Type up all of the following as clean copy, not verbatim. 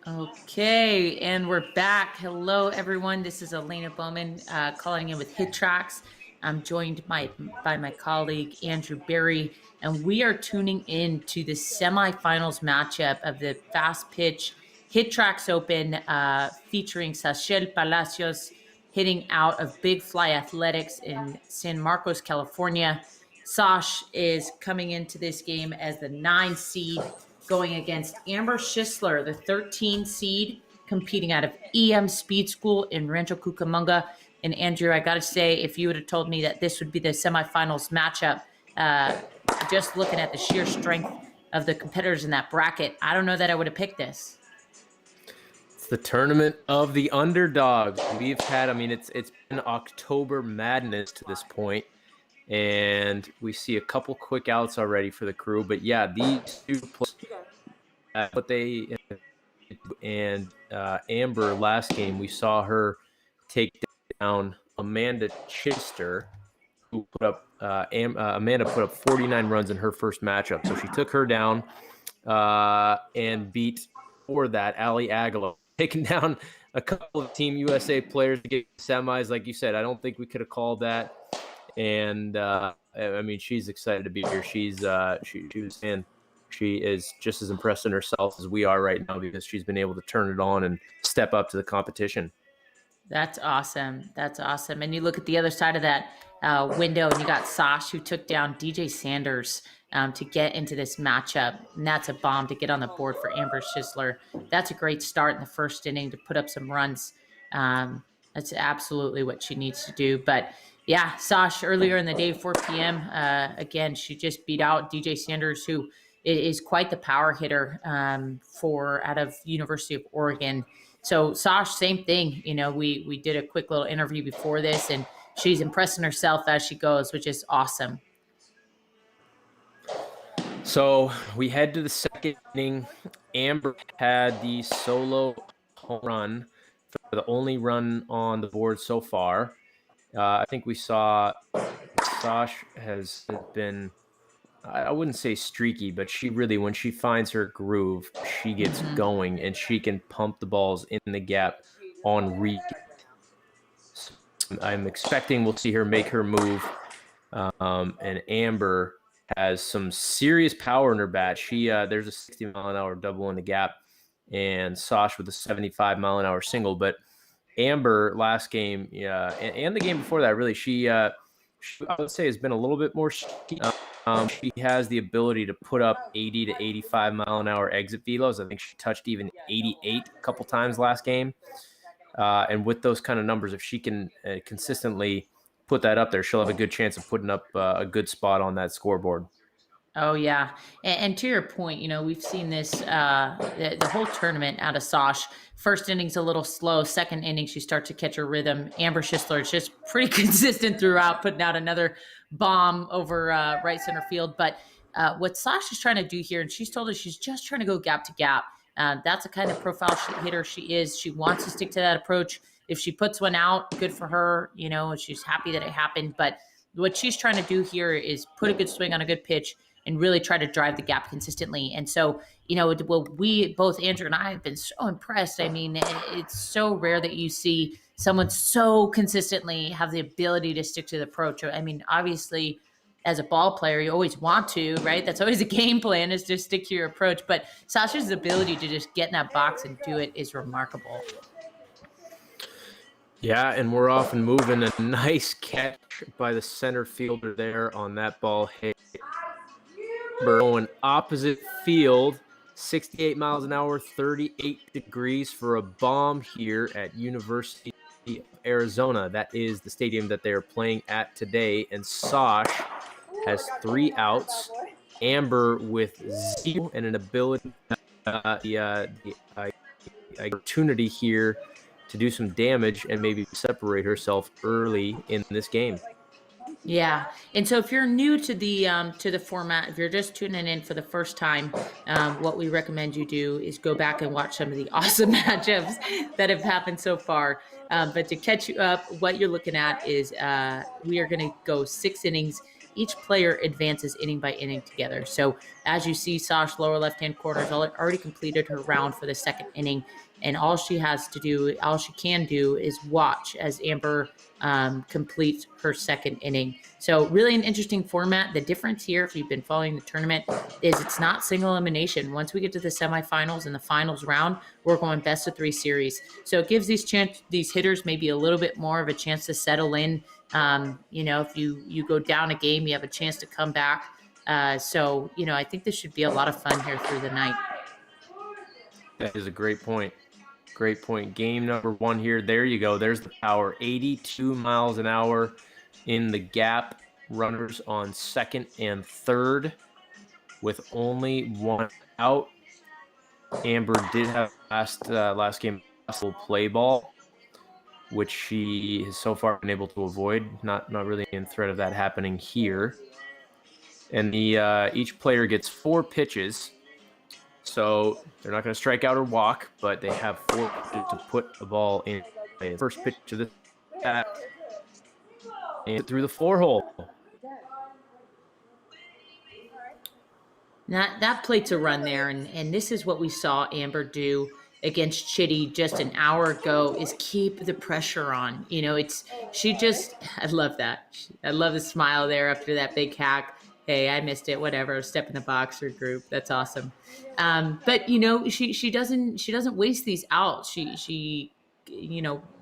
Okay, and we're back. Hello, everyone. This is Elena Bowman calling in with HitTrax. I'm joined by my colleague Andrew Berry, and we are tuning in to the semifinals matchup of the Fastpitch HitTrax Open featuring Sachel Palacios hitting out of Big Fly Athletics in San Marcos, California. Sash is coming into this game as the 9 seed going against Amber Schisler, the 13 seed, competing out of EM Speed School in Rancho Cucamonga. And Andrew, I got to say, if you would have told me that this would be the semifinals matchup, uh, just looking at the sheer strength of the competitors in that bracket, I don't know that I would have picked this. It's the tournament of the underdogs. We've had, it's been October madness to this point, and we see a couple quick outs already for the crew. But yeah, these two players, Amber last game, we saw her take down Amanda Chister, who put up Amanda put up 49 runs in her first matchup. So she took her down and beat for that Ali Aguilar, taking down a couple of Team USA players to get semis. Like you said, I don't think we could have called that. And she's excited to be here. She is just as impressed in herself as we are right now because she's been able to turn it on and step up to the competition. That's awesome. That's awesome. And you look at the other side of that window, and you got Sash, who took down DJ Sanders to get into this matchup. And that's a bomb to get on the board for Amber Schisler. That's a great start in the first inning to put up some runs. That's absolutely what she needs to do. But yeah, Sash earlier in the day, 4 p.m., again, she just beat out DJ Sanders, who is quite the power hitter out of University of Oregon. So Sash, same thing. We did a quick little interview before this, and she's impressing herself as she goes, which is awesome. So we head to the second inning. Amber had the solo home run for the only run on the board so far. I think we saw Sash has been, I wouldn't say streaky, but she really, when she finds her groove, she gets going and she can pump the balls in the gap on read. So I'm expecting we'll see her make her move. And Amber has some serious power in her bat. There's a 60-mile-an-hour double in the gap, and Sash with a 75-mile-an-hour single. But Amber last game, and the game before that, really, she I would say has been a little bit more. She has the ability to put up 80 to 85-mile-an-hour exit velos. I think she touched even 88 a couple times last game. And with those kind of numbers, if she can consistently put that up there, she'll have a good chance of putting up a good spot on that scoreboard. Oh, yeah. And to your point, we've seen this, the whole tournament out of Sash. First inning's a little slow. Second inning, she starts to catch her rhythm. Amber Schisler is just pretty consistent throughout, putting out another bomb over right center field. But what Sash is trying to do here, and she's told us she's just trying to go gap to gap. That's the kind of profile hitter she is. She wants to stick to that approach. If she puts one out, good for her. She's happy that it happened. But what she's trying to do here is put a good swing on a good pitch and really try to drive the gap consistently. And so, we both, Andrew and I, have been so impressed. I mean, it's so rare that you see someone so consistently have the ability to stick to the approach. I mean, obviously, as a ball player, you always want to, right? That's always a game plan, is to stick to your approach. But Sasha's ability to just get in that box and do it is remarkable. Yeah, and we're off and moving. A nice catch by the center fielder there on that ball. Hey, going opposite field, 68 miles an hour, 38 degrees for a bomb here at University of Arizona. That is the stadium that they are playing at today. And Sash has 3 outs. Amber with 0 and an ability, the opportunity here to do some damage and maybe separate herself early in this game. Yeah, and so if you're new to the format, if you're just tuning in for the first time, what we recommend you do is go back and watch some of the awesome matchups that have happened so far. But to catch you up, what you're looking at is we are going to go 6 innings. each player advances inning by inning together. So as you see, Sash lower left-hand corner has already completed her round for the second inning. And all she can do is watch as Amber completes her second inning. So really an interesting format. The difference here, if you've been following the tournament, is it's not single elimination. Once we get to the semifinals and the finals round, we're going best of 3 series. So it gives these hitters maybe a little bit more of a chance to settle in. If you go down a game, you have a chance to come back. So I think this should be a lot of fun here through the night. That is a great point. Great point. Game number 1 here. There you go. There's the power. 82 miles an hour in the gap. Runners on second and third with only 1 out. Amber did have last game a little play ball, which she has so far been able to avoid. Not really in threat of that happening here. And each player gets 4 pitches. So they're not going to strike out or walk, but they have 4 pitches to put the ball in. First pitch to the bat and through the 4-hole. That plate's a run there, and this is what we saw Amber do against Chitty just an hour ago, is keep the pressure on. I love that. I love the smile there after that big hack. Hey, I missed it, whatever, step in the box or group. That's awesome. But she doesn't waste these outs. She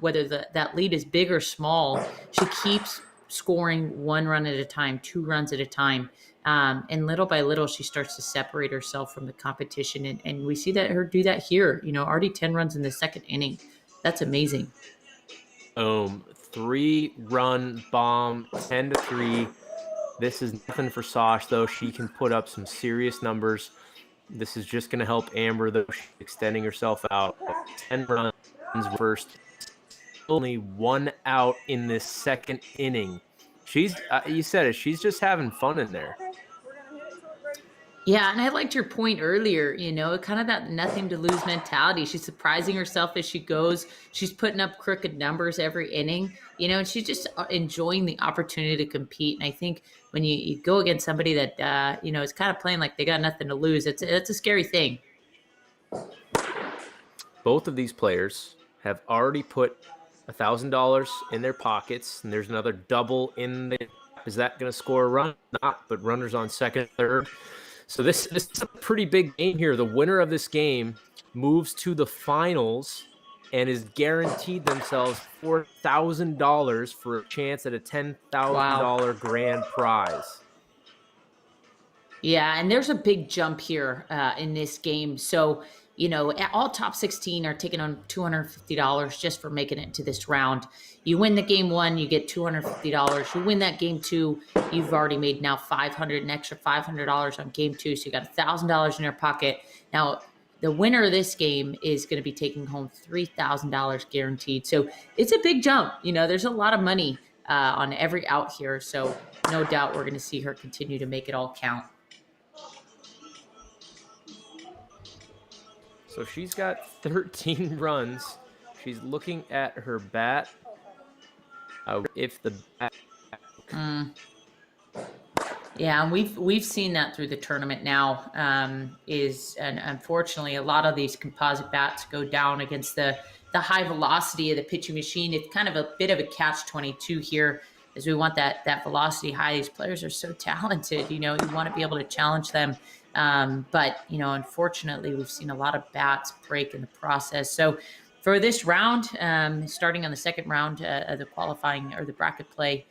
whether that lead is big or small, she keeps scoring 1 run at a time, 2 runs at a time. And little by little, she starts to separate herself from the competition. And we see her do that here, already 10 runs in the second inning. That's amazing. 3-run bomb, 10-3. This is nothing for Sash, though. She can put up some serious numbers. This is just going to help Amber, though. She's extending herself out. 10 runs first. Only 1 out in this second inning. She's, you said it, she's just having fun in there. Yeah, and I liked your point earlier, kind of that nothing to lose mentality. She's surprising herself as she goes. She's putting up crooked numbers every inning, and she's just enjoying the opportunity to compete. And I think when you go against somebody that, is kind of playing like they got nothing to lose, it's a scary thing. Both of these players have already put $1,000 in their pockets, and there's another double in the. Is that going to score a run? Not, but runners on second, third. So this is a pretty big game here. The winner of this game moves to the finals and is guaranteed themselves $4,000 for a chance at a $10,000 grand prize. Yeah, and there's a big jump here in this game. So, all top 16 are taking on $250 just for making it to this round. You win the game 1, you get $250. You win that game 2, you've already made now an extra $500 on game 2. So you got $1,000 in your pocket. Now, the winner of this game is going to be taking home $3,000 guaranteed. So it's a big jump. There's a lot of money on every out here. So no doubt we're going to see her continue to make it all count. So she's got 13 runs. She's looking at her bat. If the bat. Yeah, and we've seen that through the tournament now. And unfortunately, a lot of these composite bats go down against the high velocity of the pitching machine. It's kind of a bit of a catch-22 here, as we want that velocity high. These players are so talented. You want to be able to challenge them. But unfortunately, we've seen a lot of bats break in the process. So for this round, starting on the second round of the qualifying or the bracket play,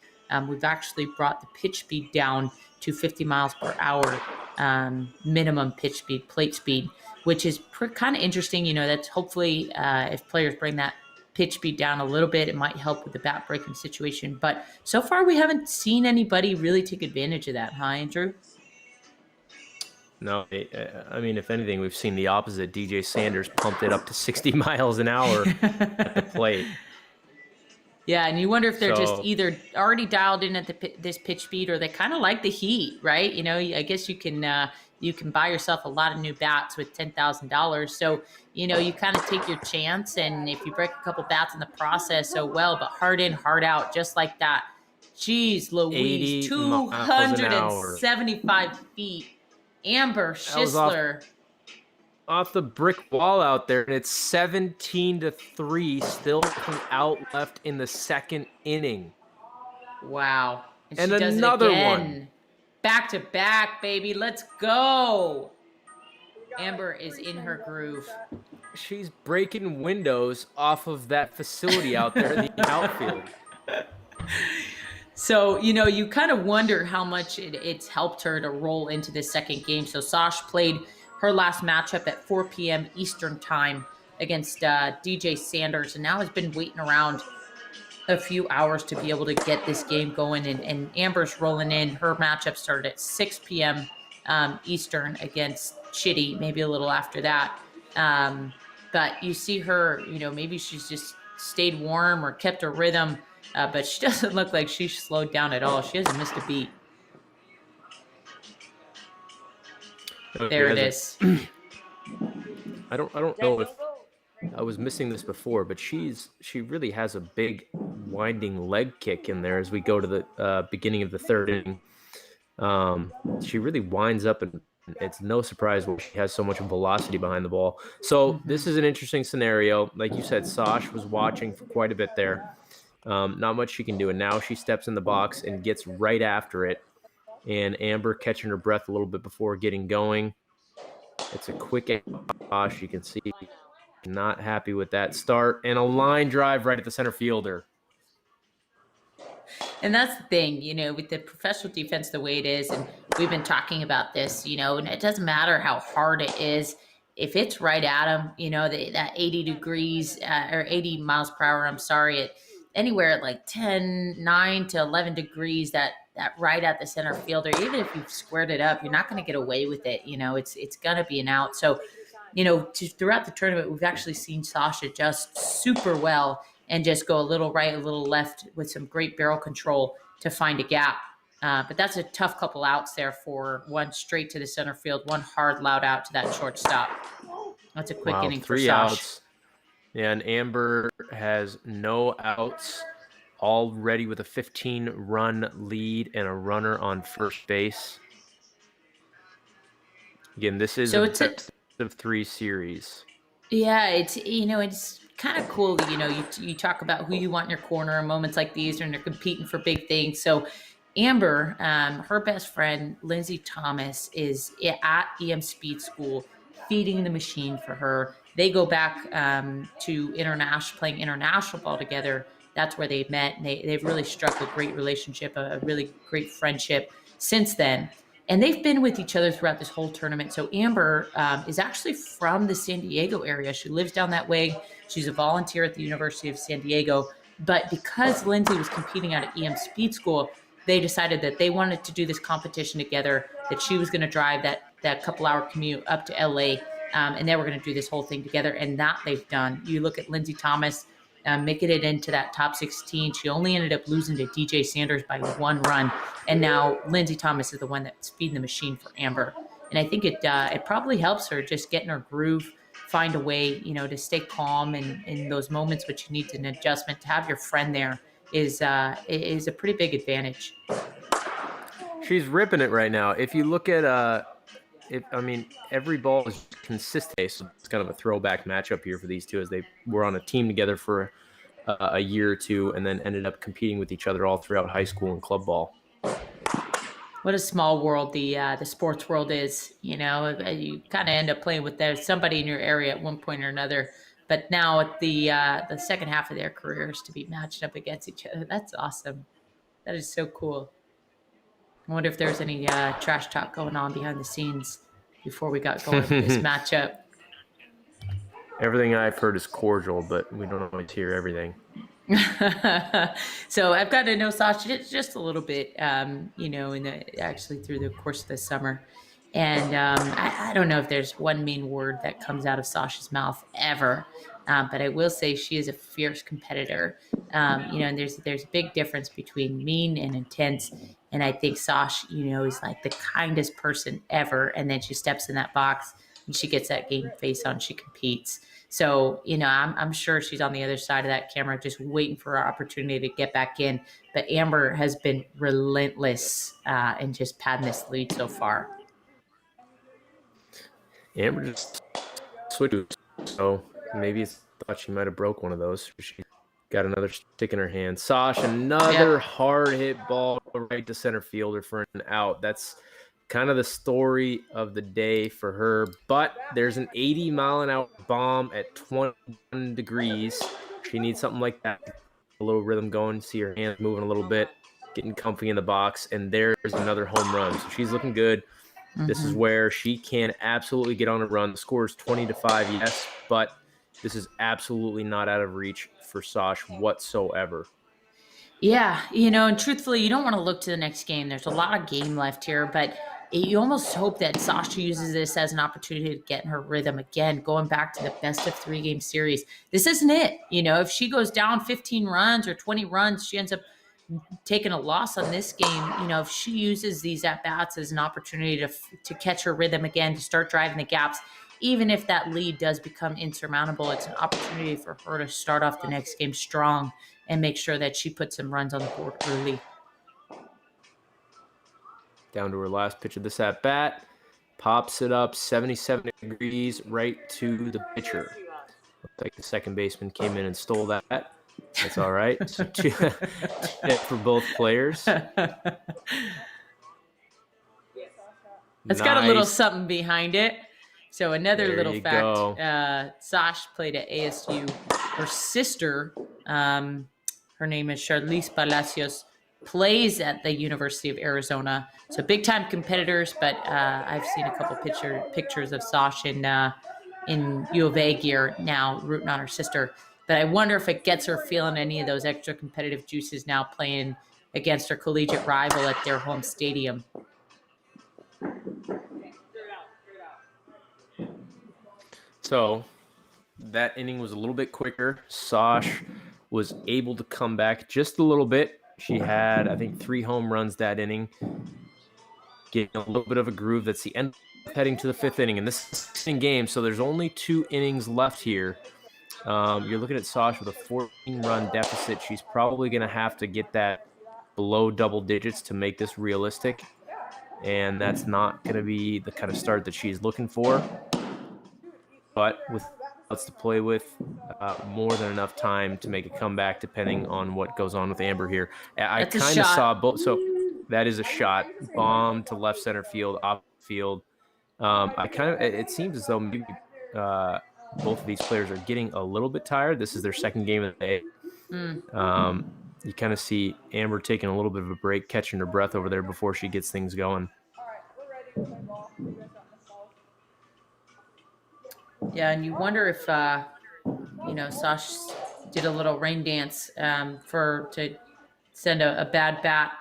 we've actually brought the pitch speed down to 50 miles per hour, minimum pitch speed, plate speed, which is kind of interesting. That's hopefully if players bring that pitch speed down a little bit, it might help with the bat breaking situation. But so far, we haven't seen anybody really take advantage of that, huh, Andrew? No, I mean, if anything, we've seen the opposite. DJ Sanders pumped it up to 60 miles an hour at the plate. Yeah, and you wonder if they're just either already dialed in at this pitch speed, or they kind of like the heat, right? I guess you can buy yourself a lot of new bats with $10,000. So you kind of take your chance, and if you break a couple bats in the process, so well, but hard in, hard out, just like that. Jeez Louise, 80 miles an hour. 275 feet. Amber That was off Schisler. the brick wall out there, and it's 17-3, still nothing out left in the second inning. Wow. And And she does it another one. again. Back to back, baby. Let's go. Amber is in her groove. She's breaking windows off of that facility out there in the outfield. So, you kind of wonder how much it's helped her to roll into this second game. So, Sash played her last matchup at 4 p.m. Eastern time against DJ Sanders, and now has been waiting around a few hours to be able to get this game going. And Amber's rolling in. Her matchup started at 6 p.m. Eastern against Chitty, maybe a little after that. But you see her, maybe she's just stayed warm or kept her rhythm. But she doesn't look like she's slowed down at all. She hasn't missed a beat. There it is. I don't know if I was missing this before, but she really has a big winding leg kick in there as we go to the beginning of the third inning. She really winds up, and it's no surprise why she has so much velocity behind the ball. So this is an interesting scenario. Like you said, Sash was watching for quite a bit there. Not much she can do, and now she steps in the box and gets right after it. And Amber catching her breath a little bit before getting going. It's a quick Sash. You can see not happy with that start, and a line drive right at the center fielder. And that's the thing, with the professional defense the way it is, and we've been talking about this, and it doesn't matter how hard it is. If it's right at them, that 80 degrees or 80 miles per hour, I'm sorry, anywhere at like 9 to 11 degrees, that right at the center fielder, even if you've squared it up, you're not going to get away with it. It's going to be an out. So, throughout the tournament, we've actually seen Sasha adjust super well and just go a little right, a little left with some great barrel control to find a gap. But that's a tough couple outs there for one straight to the center field, one hard loud out to that shortstop. That's a quick inning for 3 Sash. outs. Yeah, and Amber has no outs, already with a 15-run lead and a runner on first base. Again, this is a best of 3 series. Yeah, it's kind of cool. You talk about who you want in your corner in moments like these when you're competing for big things. So Amber, her best friend, Lindsay Thomas, is at EM Speed School feeding the machine for her. They go back to playing international ball together. That's where they met, and they've really struck a great relationship, a really great friendship since then. And they've been with each other throughout this whole tournament. So Amber is actually from the San Diego area. She lives down that way. She's a volunteer at the University of San Diego. But because Lindsay was competing out at EM Speed School, they decided that they wanted to do this competition together, that she was going to drive that couple-hour commute up to LA, and they were going to do this whole thing together, and that they've done. You look at Lindsay Thomas making it into that top 16. She only ended up losing to DJ Sanders by 1 run, and now Lindsay Thomas is the one that's feeding the machine for Amber. And I think it probably helps her just get in her groove, find a way, to stay calm in those moments which you need an adjustment. To have your friend there is a pretty big advantage. She's ripping it right now. If you look at every ball is consistent. So it's kind of a throwback matchup here for these two, as they were on a team together for a year or two, and then ended up competing with each other all throughout high school and club ball. What a small world the sports world is. You kind of end up playing with somebody in your area at one point or another. But now at the second half of their careers to be matched up against each other, that's awesome. That is so cool. I wonder if there's any trash talk going on behind the scenes before we got going with this matchup. Everything I've heard is cordial, but we don't always hear everything. So I've got to know Sasha just a little bit, actually through the course of the summer. And I don't know if there's one mean word that comes out of Sasha's mouth ever. But I will say she is a fierce competitor. And there's a big difference between mean and intense. And I think Sash, is like the kindest person ever. And then she steps in that box, and she gets that game face on, she competes. So, I'm sure she's on the other side of that camera just waiting for her opportunity to get back in. But Amber has been relentless in just padding this lead so far. Amber just switched, so maybe it's thought she might have broke one of those. She got another stick in her hand. Sash, another hard hit ball right to center fielder for an out. That's kind of the story of the day for her. But there's an 80-mile-an-hour bomb at 21 degrees. She needs something like that. A little rhythm going, see her hands moving a little bit, getting comfy in the box, and there's another home run. So she's looking good. This is where she can absolutely get on a run. The score is 20-5, yes, but this is absolutely not out of reach for Sash whatsoever. Yeah, and truthfully, you don't want to look to the next game. There's a lot of game left here, but you almost hope that Sasha uses this as an opportunity to get in her rhythm again, going back to the best of 3-game series. This isn't it. If she goes down 15 runs or 20 runs, she ends up taking a loss on this game. If she uses these at-bats as an opportunity to catch her rhythm again, to start driving the gaps, even if that lead does become insurmountable, it's an opportunity for her to start off the next game strong and make sure that she puts some runs on the board early. Down to her last pitch of this at bat. Pops it up 77 degrees right to the pitcher. Looks like the second baseman came in and stole that. That's all right. So two for both players. It's got a little something behind it. So another There little you fact, go. Sash played at ASU. Her sister, her name is Charlize Palacios, plays at the University of Arizona. So big-time competitors, but I've seen a couple pictures of Sash in U of A gear now, rooting on her sister. But I wonder if it gets her feeling any of those extra competitive juices now playing against her collegiate rival at their home stadium. So that inning was a little bit quicker. Sash was able to come back just a little bit. She had, I think, 3 home runs that inning, getting a little bit of a groove. That's the end, heading to the 5th inning. And this is a 6-inning game, so there's only 2 innings left here. You're looking at Sash with a 14-run deficit. She's probably going to have to get that below double digits to make this realistic. And that's not going to be the kind of start that she's looking for. But with outs to play with, more than enough time to make a comeback, depending on what goes on with Amber here. I kind of saw both. So that is a shot. Bomb to left center field, off field. It seems as though maybe both of these players are getting a little bit tired. This is their second game of the day. You kind of see Amber taking a little bit of a break, catching her breath over there before she gets things going. Yeah, and you wonder if Sash did a little rain dance to send a bad bat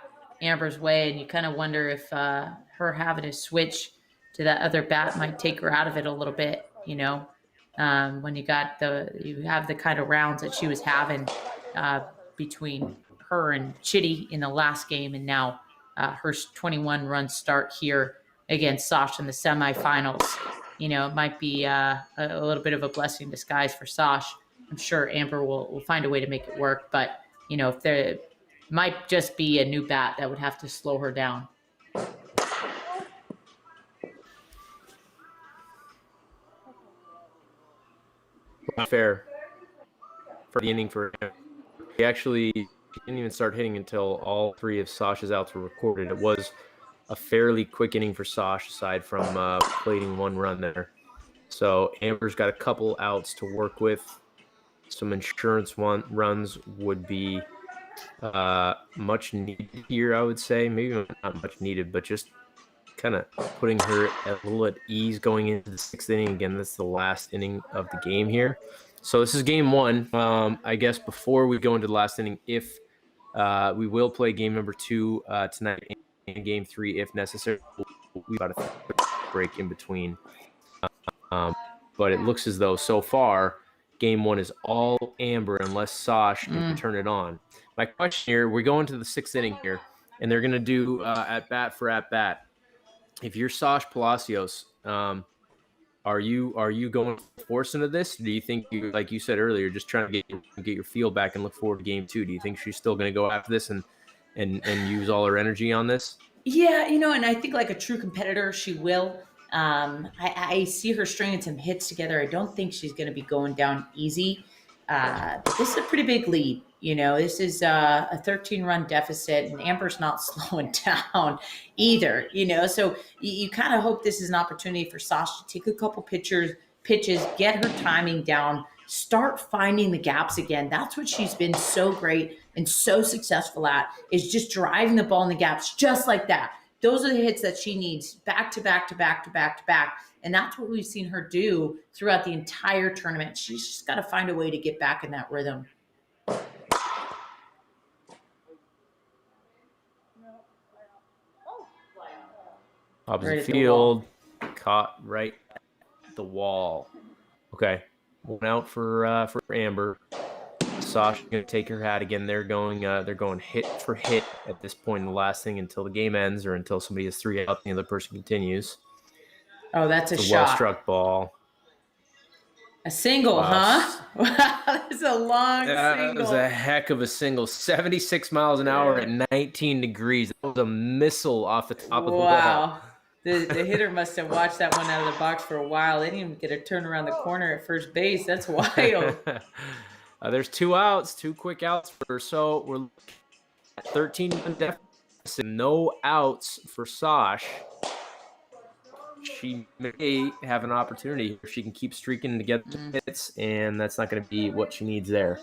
Amber's way, and you kind of wonder if her having to switch to that other bat might take her out of it a little bit. When you have the kind of rounds that she was having between her and Chitty in the last game, and now her 21-run start here against Sash in the semifinals. It might be a little bit of a blessing in disguise for Sash. I'm sure Amber will find a way to make it work, but if there might just be a new bat that would have to slow her down. Fair for the inning for him. He actually didn't even start hitting until all 3 of Sash's outs were recorded. It was a fairly quick inning for Sash, aside from plating 1 run there. So Amber's got a couple outs to work with. Some insurance runs would be much needed here, I would say. Maybe not much needed, but just kind of putting her a little at ease going into the 6th inning. Again, that's the last inning of the game here. So this is game 1. I guess before we go into the last inning, if we will play game number 2 tonight and game 3 if necessary. We've got a break in between. But it looks as though so far game 1 is all Amber unless Sash can turn it on. My question here, we're going to the 6th inning here, and they're going to do at-bat for at-bat. If you're Sash Palacios, Are you going to force into this? Do you think you, like you said earlier, just trying to get your feel back and look forward to game 2? Do you think she's still going to go after this and use all her energy on this? Yeah, and I think like a true competitor, she will. I see her stringing some hits together. I don't think she's going to be going down easy. But this is a pretty big lead. This is a 13-run deficit, and Amber's not slowing down either. So you kind of hope this is an opportunity for Sasha to take a couple pitches, get her timing down, start finding the gaps again. That's what she's been so great and so successful at, is just driving the ball in the gaps just like that. Those are the hits that she needs, back to back to back to back to back. And that's what we've seen her do throughout the entire tournament. She's just got to find a way to get back in that rhythm. Opposite field, caught right at the wall. Okay, one out for Amber. Sasha's going to take her hat again. They're going hit for hit at this point in the last thing until the game ends or until somebody has 3 out. The other person continues. Oh, that's a shot. Well struck ball. A single, huh? Wow, that's a long single. That was a heck of a single. 76 miles an hour at 19 degrees. That was a missile off the top of the wall. Wow. The hitter must have watched that one out of the box for a while. They didn't even get a turn around the corner at first base. That's wild. There's 2 outs, 2 quick outs for her. So we're at 13 deficit, no outs for Sash. She may have an opportunity if she can keep streaking to get hits, and that's not going to be what she needs there.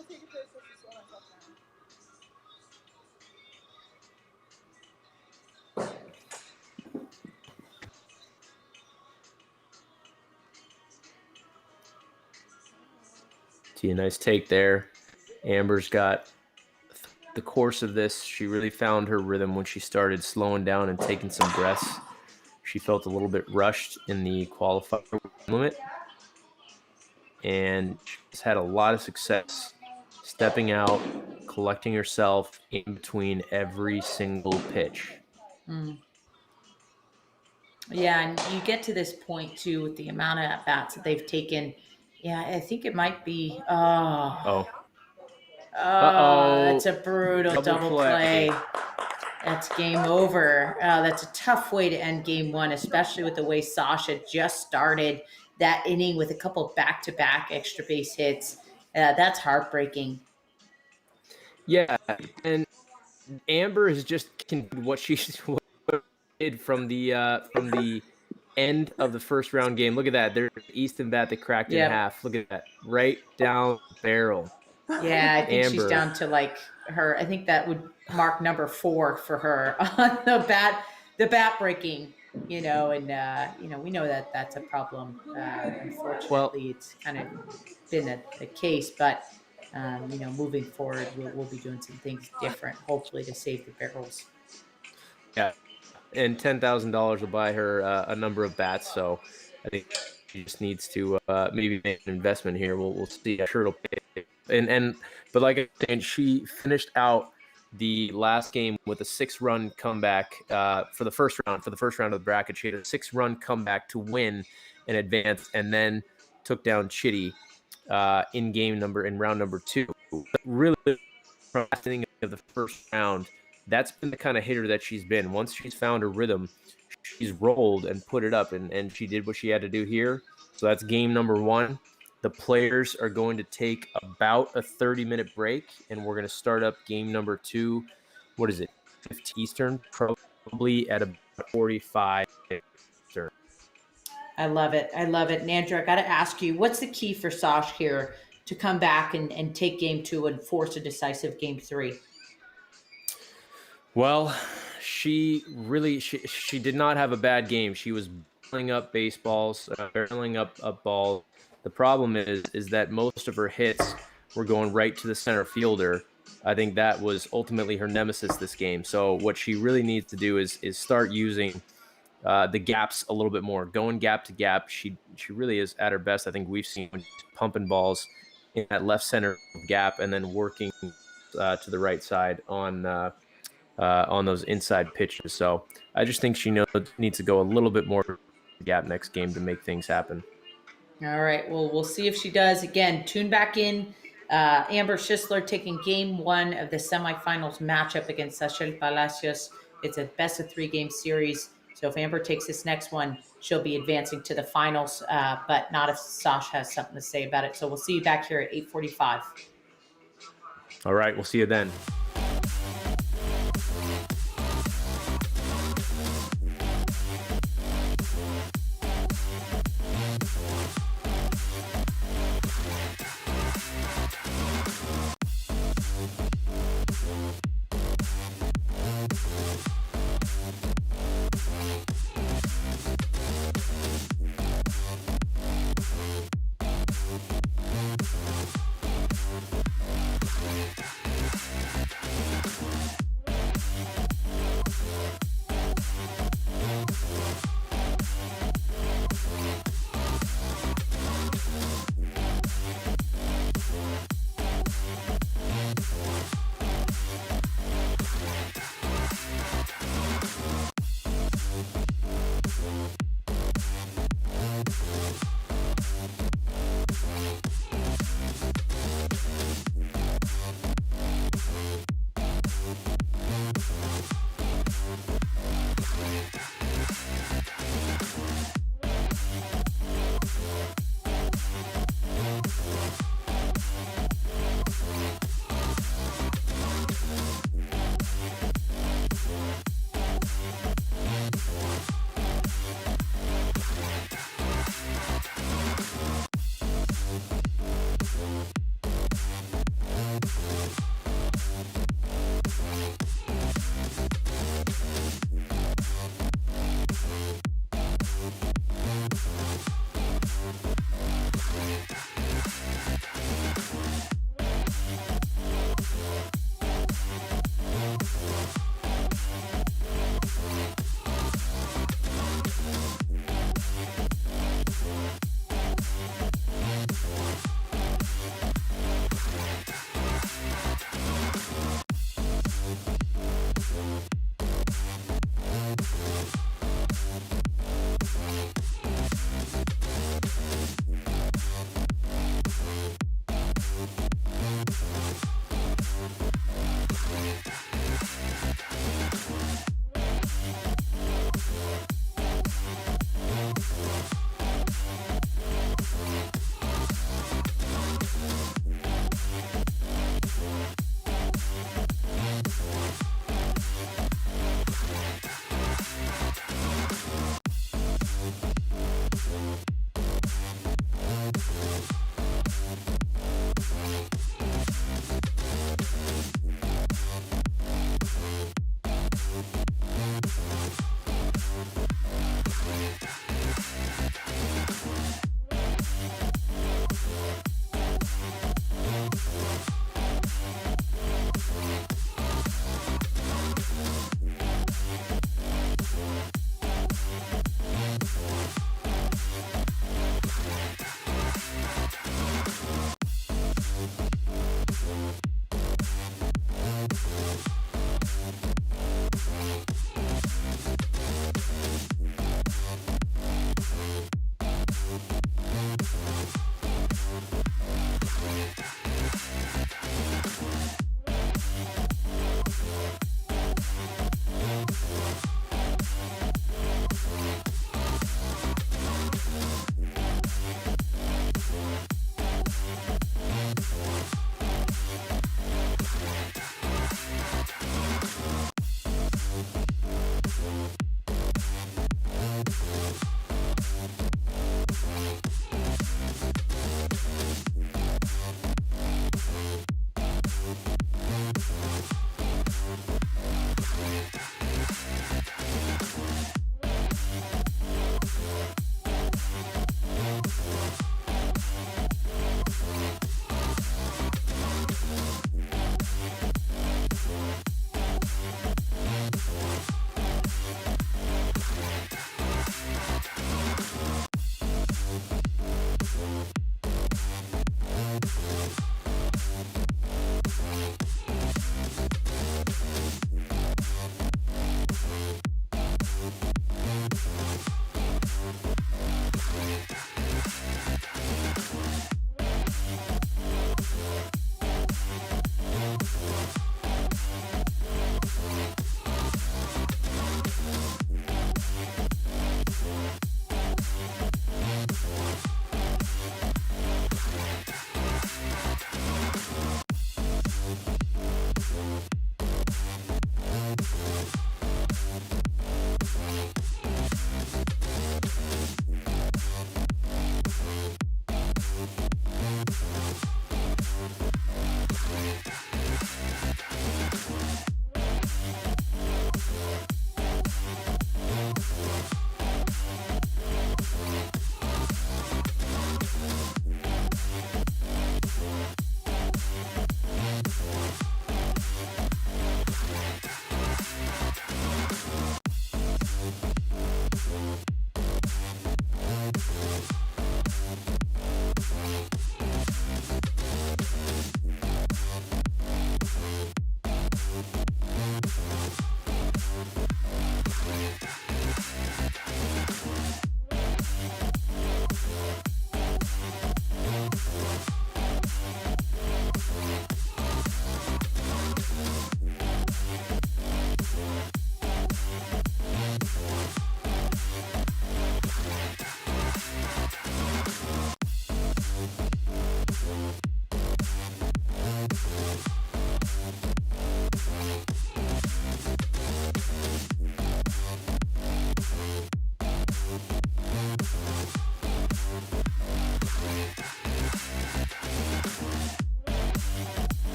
See a nice take there. Amber's got the course of this. She really found her rhythm when she started slowing down and taking some breaths. She felt a little bit rushed in the qualifier limit, and she's had a lot of success stepping out, collecting herself in between every single pitch. Yeah, and you get to this point too with the amount of at-bats that they've taken. Yeah, I think it might be. Oh, that's a brutal double play. That's game over. That's a tough way to end game 1, especially with the way Sasha just started that inning with a couple back-to-back extra base hits. That's heartbreaking. Yeah, and Amber has just continued what she did from the end of the first round game. Look at that. There's Easton bat that cracked in half. Look at that. Right down the barrel. Yeah, I think Amber. She's down to like her. I think that would mark number 4 for her on the bat breaking, and we know that that's a problem. Unfortunately, it's kind of been the case, but moving forward, we'll be doing some things different, hopefully to save the barrels. Yeah. And $10,000 will buy her a number of bats. So I think she just needs to maybe make an investment here. We'll see. I'm sure it'll pay. But like I said, she finished out the last game with a 6-run comeback for the first round. For the first round of the bracket, she had a 6-run comeback to win and advance, and then took down Chitty in round number 2. But really, from the beginning of the first round, that's been the kind of hitter that she's been. Once she's found her rhythm, she's rolled and put it up, and she did what she had to do here. So that's game number 1. The players are going to take about a 30-minute break, and we're going to start up game number 2. What is it? 15 Eastern, probably at about 45 Eastern. I love it. And Andrew, I got to ask you, what's the key for Sash here to come back and take game 2 and force a decisive game 3? Well, she did not have a bad game. She was barreling up baseballs, barreling up balls. The problem is that most of her hits were going right to the center fielder. I think that was ultimately her nemesis this game. So what she really needs to do is start using the gaps a little bit more, going gap to gap. She really is at her best. I think we've seen pumping balls in that left center gap and then working to the right side on those inside pitches. So I just think she needs to go a little bit more gap next game to make things happen. All right. Well, we'll see if she does. Again, tune back in. Amber Schisler taking game one of the semifinals matchup against Sachel Palacios. It's a best of 3 game series. So if Amber takes this next one, she'll be advancing to the finals, but not if Sash has something to say about it. So we'll see you back here at 8:45. All right, we'll see you then.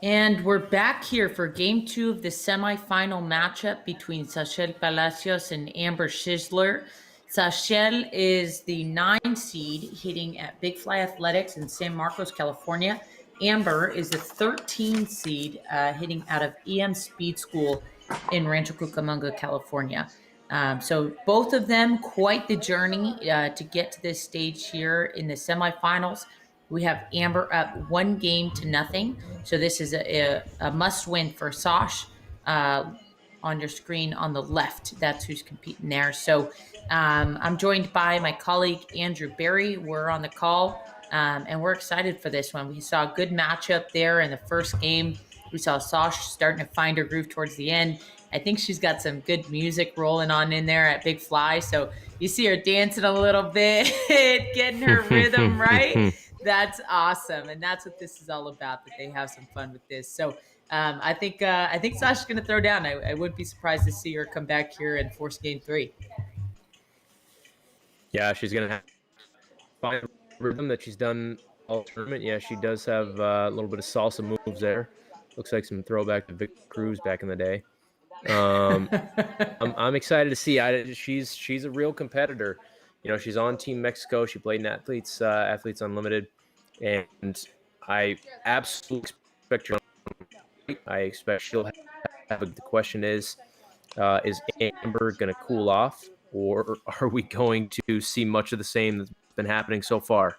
And we're back here for game 2 of the semifinal matchup between Sachel Palacios and Amber Schisler. Sachel is the 9 seed hitting at Big Fly Athletics in San Marcos, California. Amber is the 13 seed hitting out of EM Speed School in Rancho Cucamonga, California. So both of them quite the journey to get to this stage here in the semifinals. We have Amber up 1-0. So this is a must-win for Sosh. On your screen on the left, that's who's competing there. So I'm joined by my colleague Andrew Berry. We're on the call, and we're excited for this one. We saw a good matchup there in the first game. We saw Sosh starting to find her groove towards the end. I think she's got some good music rolling on in there at Big Fly. So you see her dancing a little bit, getting her rhythm right. That's awesome, and that's what this is all about. That they have some fun with this. So I think Sasha's going to throw down. I wouldn't be surprised to see her come back here and force game 3. Yeah, she's going to have find rhythm that she's done all tournament. Yeah, she does have a little bit of salsa moves there. Looks like some throwback to Vic Cruz back in the day. I'm excited to see. She's a real competitor. You know, she's on Team Mexico. She played in Athletes Unlimited, and I absolutely expect her. I expect she'll have. The question is Amber going to cool off, or are we going to see much of the same that's been happening so far?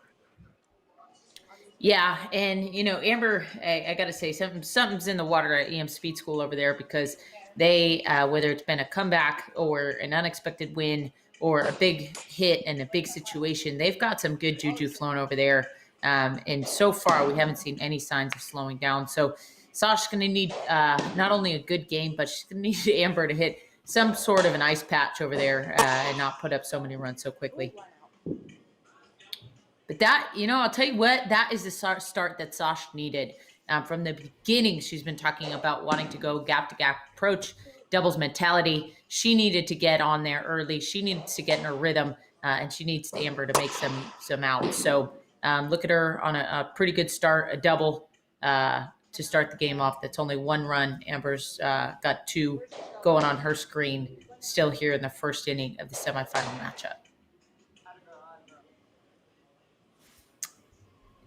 Yeah, and Amber, I got to say something's in the water at EM Speed School over there, because they, whether it's been a comeback or an unexpected win or a big hit and a big situation, they've got some good juju flowing over there. And so far, we haven't seen any signs of slowing down. So Sasha's going to need not only a good game, but she's going to need Amber to hit some sort of an ice patch over there and not put up so many runs so quickly. But that, I'll tell you what, that is the start that Sash needed. From the beginning, she's been talking about wanting to go gap-to-gap approach, doubles mentality. She needed to get on there early. She needs to get in her rhythm, and she needs Amber to make some outs. So look at her on a pretty good start, a double to start the game off. That's only 1 run. Amber's got 2 going on her screen, still here in the first inning of the semifinal matchup.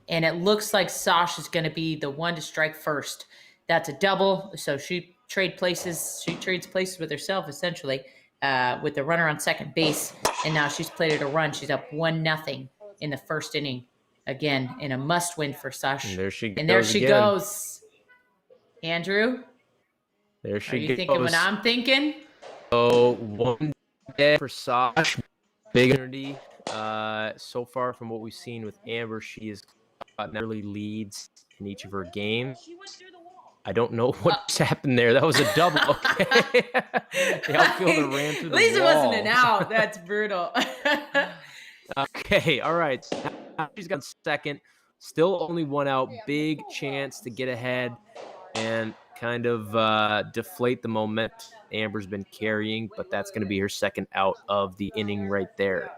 And it looks like Sash is going to be the one to strike first. That's a double, so she trades places with herself, essentially, with the runner on second base. And now she's plated a run. She's up 1-0 in the first inning. Again, in a must-win for Sash. And there she goes. Andrew? There she goes. Are you thinking what I'm thinking? Oh, 1 day for Sash. Big energy. So far from what we've seen with Amber, she has gotten early leads in each of her games. I don't know what happened there. That was a double. Okay. The outfielder ran through the wall. At least it wasn't an out. That's brutal. Okay. All right. Now she's got second. Still only 1 out. Big chance to get ahead and kind of deflate the momentum Amber's been carrying, but that's going to be her second out of the inning right there.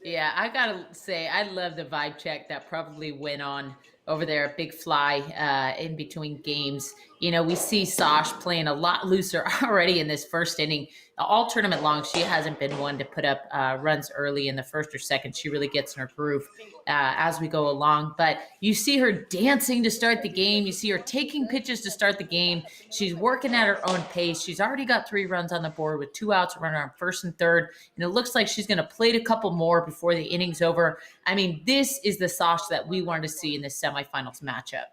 Yeah, I gotta say, I love the vibe check that probably went on over there at Big Fly in between games. We see Sash playing a lot looser already in this first inning. All tournament long, she hasn't been one to put up runs early in the first or second. She really gets in her groove as we go along. But you see her dancing to start the game. You see her taking pitches to start the game. She's working at her own pace. She's already got 3 runs on the board with 2 outs, a runner on first and third. And it looks like she's going to plate a couple more before the inning's over. I mean, this is the Sash that we wanted to see in this semifinals matchup.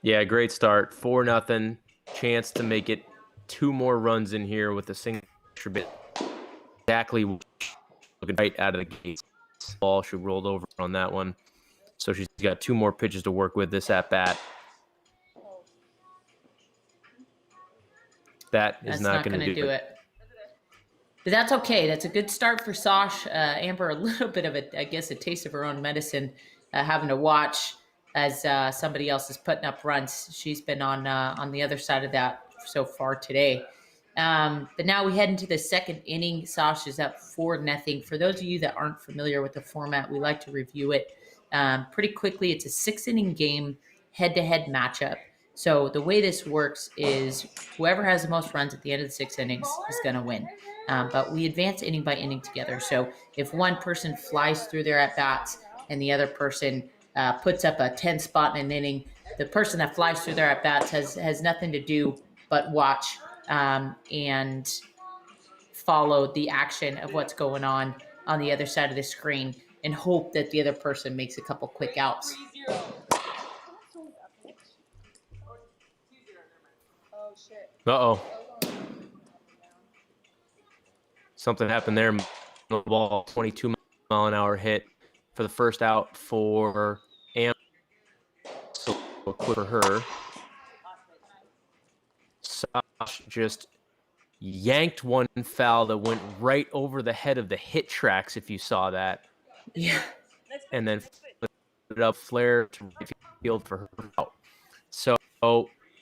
Yeah, great start. 4-0. Chance to make it 2 more runs in here with a single extra bit. Exactly looking right out of the gate. Ball, she rolled over on that one. So she's got 2 more pitches to work with this at bat. That's not going to do it. But that's okay. That's a good start for Sash. Amber, a little bit of a taste of her own medicine, having to watch as somebody else is putting up runs. She's been on the other side of that so far today. But now we head into the second inning. Sash is up 4-0. For those of you that aren't familiar with the format, we like to review it. pretty quickly. It's a 6-inning game, head-to-head matchup. So the way this works is whoever has the most runs at the end of the 6 innings is going to win. But we advance inning by inning together. So if one person flies through their at-bats and the other person puts up a 10 spot in an inning, the person that flies through their at-bats has nothing to do but watch and follow the action of what's going on the other side of the screen and hope that the other person makes a couple quick outs. Uh-oh. Something happened there. The ball, 22-mile-an-hour hit for the first out for Amber. So quick for her. Sash just yanked one foul that went right over the head of the HitTrax, if you saw that. Yeah. And then put it up flare to right field for her out. So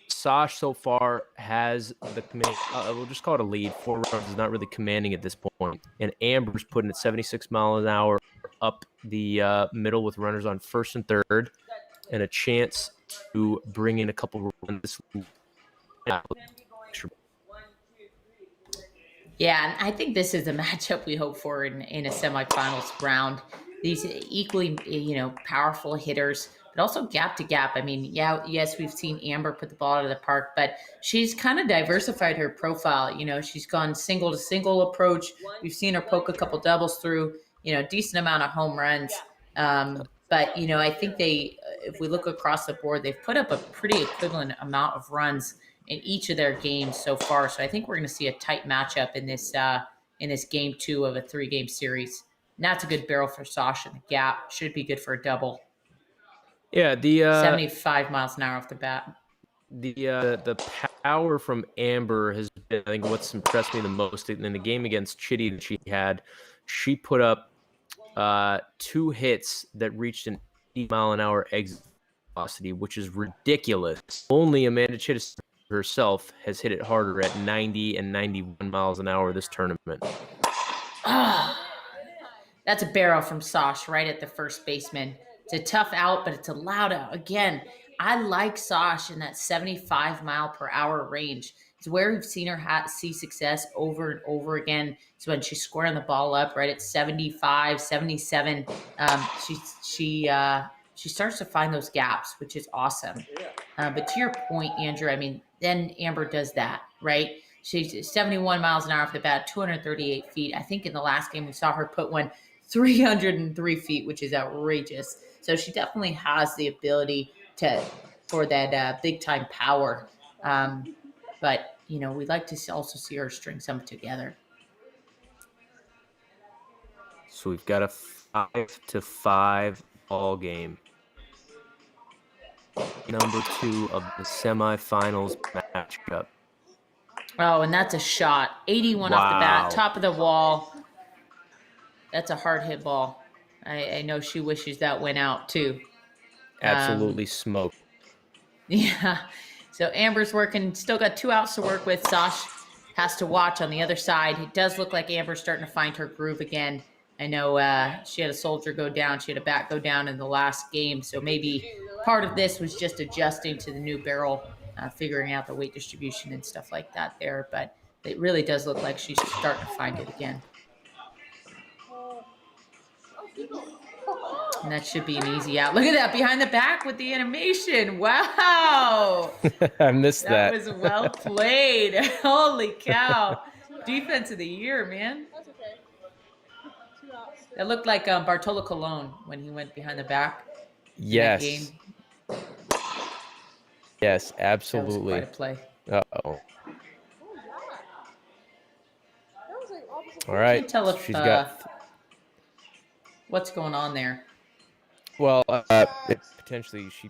Sash so far has the command. We'll just call it a lead. 4 runs is not really commanding at this point. And Amber's putting it 76 miles an hour up the middle with runners on first and third, and a chance to bring in a couple runs. Yeah, and I think this is the matchup we hope for in a semifinals round. These equally, powerful hitters, but also gap to gap. I mean, yes, we've seen Amber put the ball out of the park, but she's kind of diversified her profile. She's gone single to single approach. We've seen her poke a couple doubles through, decent amount of home runs. But, I think if we look across the board, they've put up a pretty equivalent amount of runs in each of their games so far. So I think we're going to see a tight matchup in this game 2 of a 3-game series. And that's a good barrel for Sasha in the gap. Should be good for a double. Yeah, the 75 miles an hour off the bat. The power from Amber has been, I think, what's impressed me the most in the game against Chitty that she had. She put up 2 hits that reached an 80-mile-an-hour exit velocity, which is ridiculous. Only Amanda Chittis herself has hit it harder at 90 and 91 miles an hour this tournament. That's a barrel from Sash right at the first baseman. It's a tough out, but it's a loud out. Again, I like Sash in that 75-mile-per-hour range. It's where we've seen her see success over and over again. It's when she's squaring the ball up right at 75, 77. She starts to find those gaps, which is awesome. But to your point, Andrew, I mean, then Amber does that, right? She's 71 miles an hour off the bat, 238 feet. I think in the last game we saw her put one 303 feet, which is outrageous. So she definitely has the ability for that big-time power. But, we'd like to also see her string some together. So we've got a 5-5 ball game. Number 2 of the semifinals matchup. Oh, and that's a shot. 81 off the bat, top of the wall. That's a hard hit ball. I know she wishes that went out too. Absolutely smoked. Yeah. So Amber's working, still got 2 outs to work with. Sash has to watch on the other side. It does look like Amber's starting to find her groove again. I know she had a soldier go down. She had a bat go down in the last game. So maybe part of this was just adjusting to the new barrel, figuring out the weight distribution and stuff like that there. But it really does look like she's starting to find it again. And that should be an easy out. Look at that behind the back with the animation. Wow. I missed that. That was well played. Holy cow. Defense of the year, man. That's okay. 2 outs. That looked like Bartolo Colon when he went behind the back. Yes. In that game. Yes, That absolutely. was quite a play. Uh-oh. That was like opposite. All right. Can't tell if She's got... what's going on there. Well, potentially she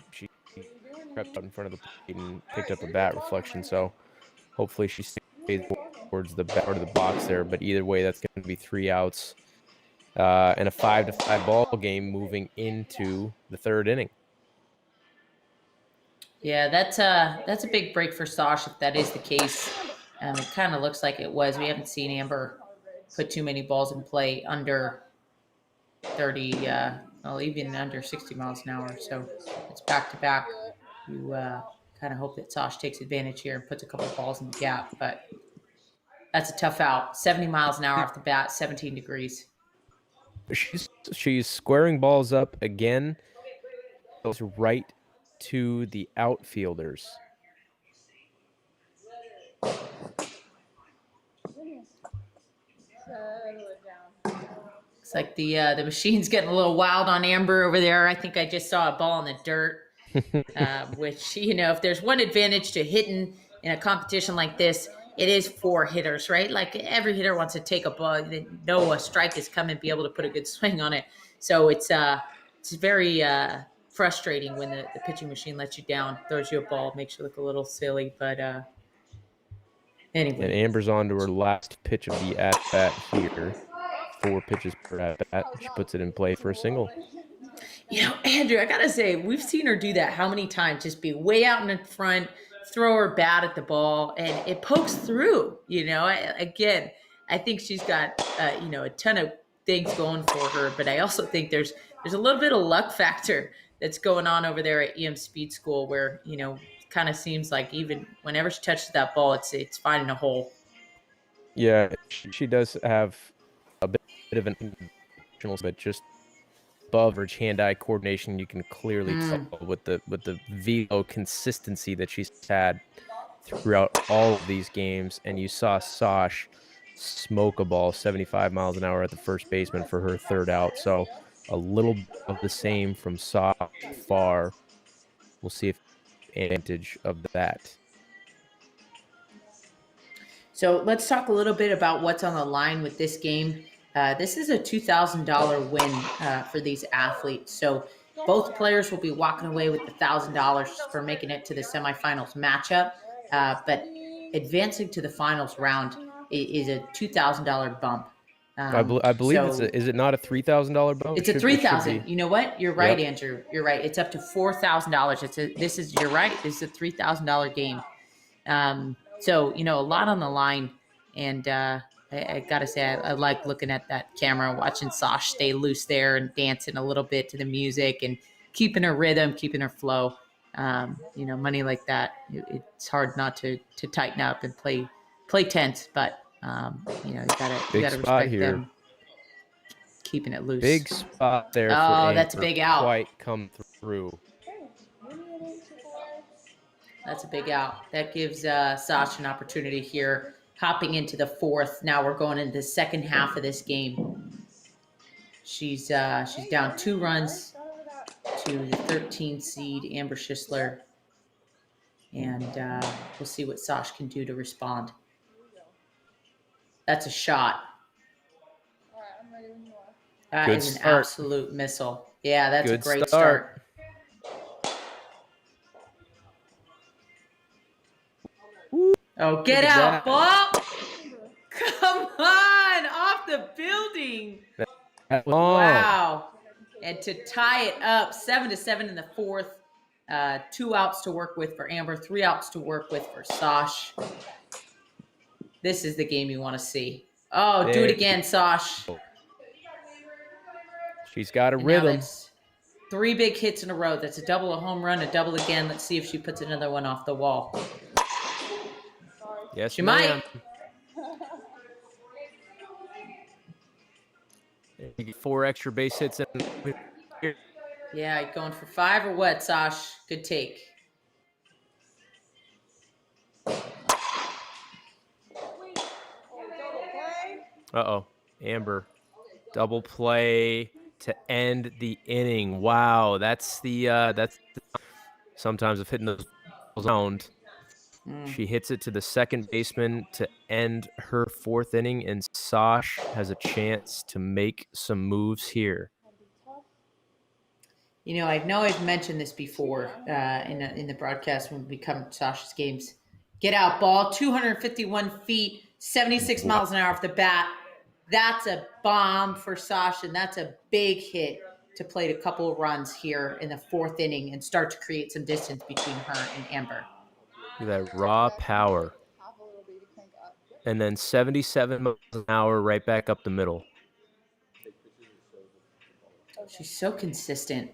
crept out in front of the plate and picked up a bat reflection, so hopefully she stays towards the back part of the box there. But either way, that's going to be 3 outs and a 5-5 ball game moving into the 3rd inning. Yeah, that's a big break for Sash if that is the case. It kind of looks like it was. We haven't seen Amber put too many balls in play under 30 well, even under 60 miles an hour. So it's back to back. You kind of hope that Sosh takes advantage here and puts a couple balls in the gap, but that's a tough out. 70 miles an hour off the bat, 17 degrees. She's squaring balls up again. Goes right to the outfielders. It's like the machine's getting a little wild on Amber over there. I think I just saw a ball in the dirt, which, if there's one advantage to hitting in a competition like this, it is for hitters, right? Like every hitter wants to take a ball, they know a strike is coming, be able to put a good swing on it. So it's very frustrating when the pitching machine lets you down, throws you a ball, makes you look a little silly. But anyway. And Amber's on to her last pitch of the at-bat here. 4 pitches per at-bat. She puts it in play for a single. Andrew, I got to say, we've seen her do that how many times? Just be way out in front, throw her bat at the ball, and it pokes through. Again, I think she's got, a ton of things going for her, but I also think there's a little bit of luck factor that's going on over there at EM Speed School where, kind of seems like even whenever she touches that ball, it's finding a hole. Yeah, she does have a bit of an but just above her hand-eye coordination, you can clearly tell with the velo consistency that she's had throughout all of these games. And you saw Sosh smoke a ball 75 miles an hour at the first baseman for her third out. So a little bit of the same from Sosh far. We'll see if advantage of that. So let's talk a little bit about what's on the line with this game. This is a $2,000 win for these athletes. So both players will be walking away with the $1,000 for making it to the semifinals matchup. But advancing to the finals round is a $2,000 bump. I believe is it not a $3,000 bump? It's a $3,000. You know what? You're right, yep. Andrew. You're right. It's up to $4,000. You're right. This is a $3,000 game. So, a lot on the line. And I got to say, I like looking at that camera, watching Sosh stay loose there and dancing a little bit to the music and keeping her rhythm, keeping her flow. Money like that, it's hard not to tighten up and play tense, but you gotta respect here. Them keeping it loose. Big spot there. Oh, that's a big out. Quite come through. That's a big out. That gives Sosh an opportunity here, hopping into the fourth. Now we're going into the second half of this game. She's down 2 runs to the 13 seed Amber Schisler, and we'll see what Sosh can do to respond. That's a shot. All right, I'm ready when you are. That is an absolute missile. Yeah, that's a great start. Oh, get out, ball! Come on, off the building. Wow. And to tie it up, 7-7 in the fourth. 2 outs to work with for Amber, 3 outs to work with for Sosh. This is the game you want to see. Oh, do it again, Sosh. She's got a rhythm. 3 big hits in a row. That's a double, a home run, a double again. Let's see if she puts another one off the wall. Yes, she might. You get 4 extra base hits. Yeah, going for 5 or what, Sosh? Good take. Uh-oh. Amber. Double play to end the inning. Wow, that's sometimes of hitting those around. She hits it to the second baseman to end her 4th inning, and Sosh has a chance to make some moves here. I know I've mentioned this before in the broadcast when we come to Sosh's games. Get out, ball, 251 feet, 76 miles an hour off the bat. That's a bomb for Sosh, and that's a big hit to plate a couple of runs here in the 4th inning and start to create some distance between her and Amber. That raw power. And then 77 miles an hour right back up the middle. She's so consistent.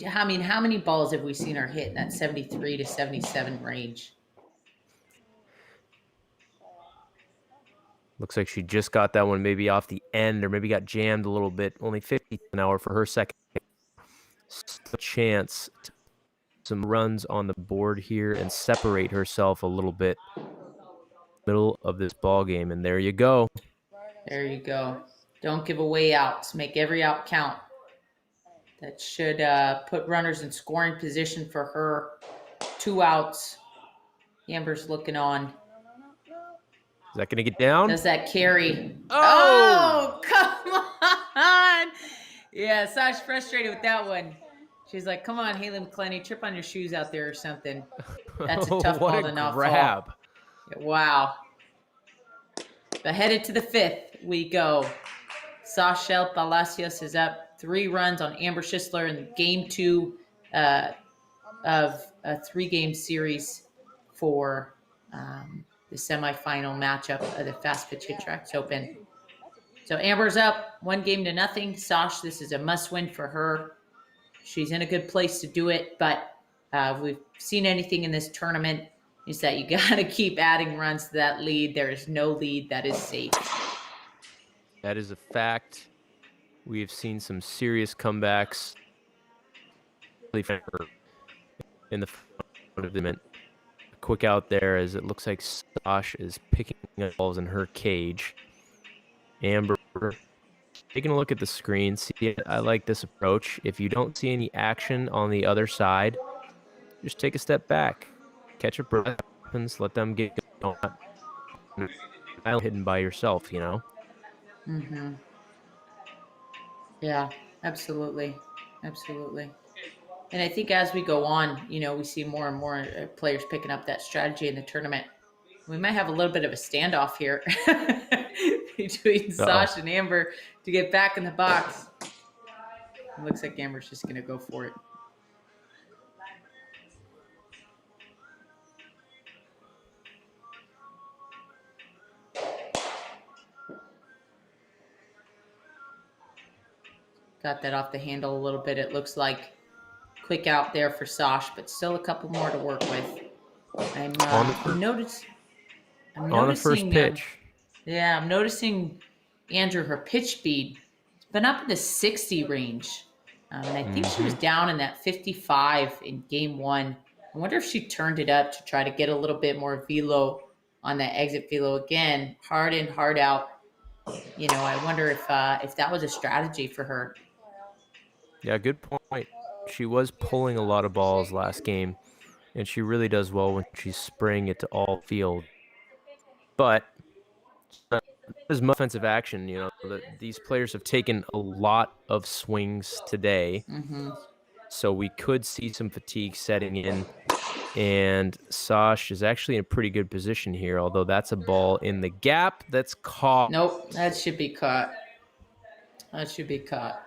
I mean, how many balls have we seen her hit in that 73 to 77 range? Looks like she just got that one maybe off the end or maybe got jammed a little bit. Only 50 an hour for her second. Still a chance to some runs on the board here and separate herself a little bit middle of this ball game. And there you go. There you go. Don't give away outs. Make every out count. That should put runners in scoring position for her. 2 outs. Amber's looking on. Is that going to get down? Does that carry? Oh! Come on! Yeah, Sash frustrated with that one. She's like, "Come on, Haley McClenny, trip on your shoes out there or something." That's a tough ball to not grab. fall. Wow. But headed to the 5th, we go. Sachel Palacios is up 3 runs on Amber Schisler in game 2 of a 3-game series for the semifinal matchup of the Fastpitch HitTrax Open. So Amber's up 1-0. Sash, this is a must-win for her. She's in a good place to do it, but if we've seen anything in this tournament is that you got to keep adding runs to that lead. There is no lead that is safe. That is a fact. We have seen some serious comebacks in the front of the event. Quick out there as it looks like Sash is picking up balls in her cage. Amber taking a look at the screen. See, I like this approach. If you don't see any action on the other side, just take a step back. Catch a breath, let them get going. Hidden by yourself, you know? Mm-hmm. Yeah, absolutely. Absolutely. And I think as we go on, we see more and more players picking up that strategy in the tournament. We might have a little bit of a standoff here between Sash and Amber to get back in the box. It looks like Amber's just going to go for it. Got that off the handle a little bit. It looks like quick out there for Sash, but still a couple more to work with. I'm noticing on the first pitch. I'm noticing Andrew, her pitch speed. It's been up in the 60 range. And I think she was down in that 55 in game 1. I wonder if she turned it up to try to get a little bit more velo on that exit velo again. Hard in, hard out. I wonder if that was a strategy for her. Yeah, good point. She was pulling a lot of balls last game, and she really does well when she's spraying it to all field. But as much offensive action, these players have taken a lot of swings today. Mm-hmm. So we could see some fatigue setting in. And Sash is actually in a pretty good position here, although that's a ball in the gap that's caught. Nope, that should be caught. That should be caught.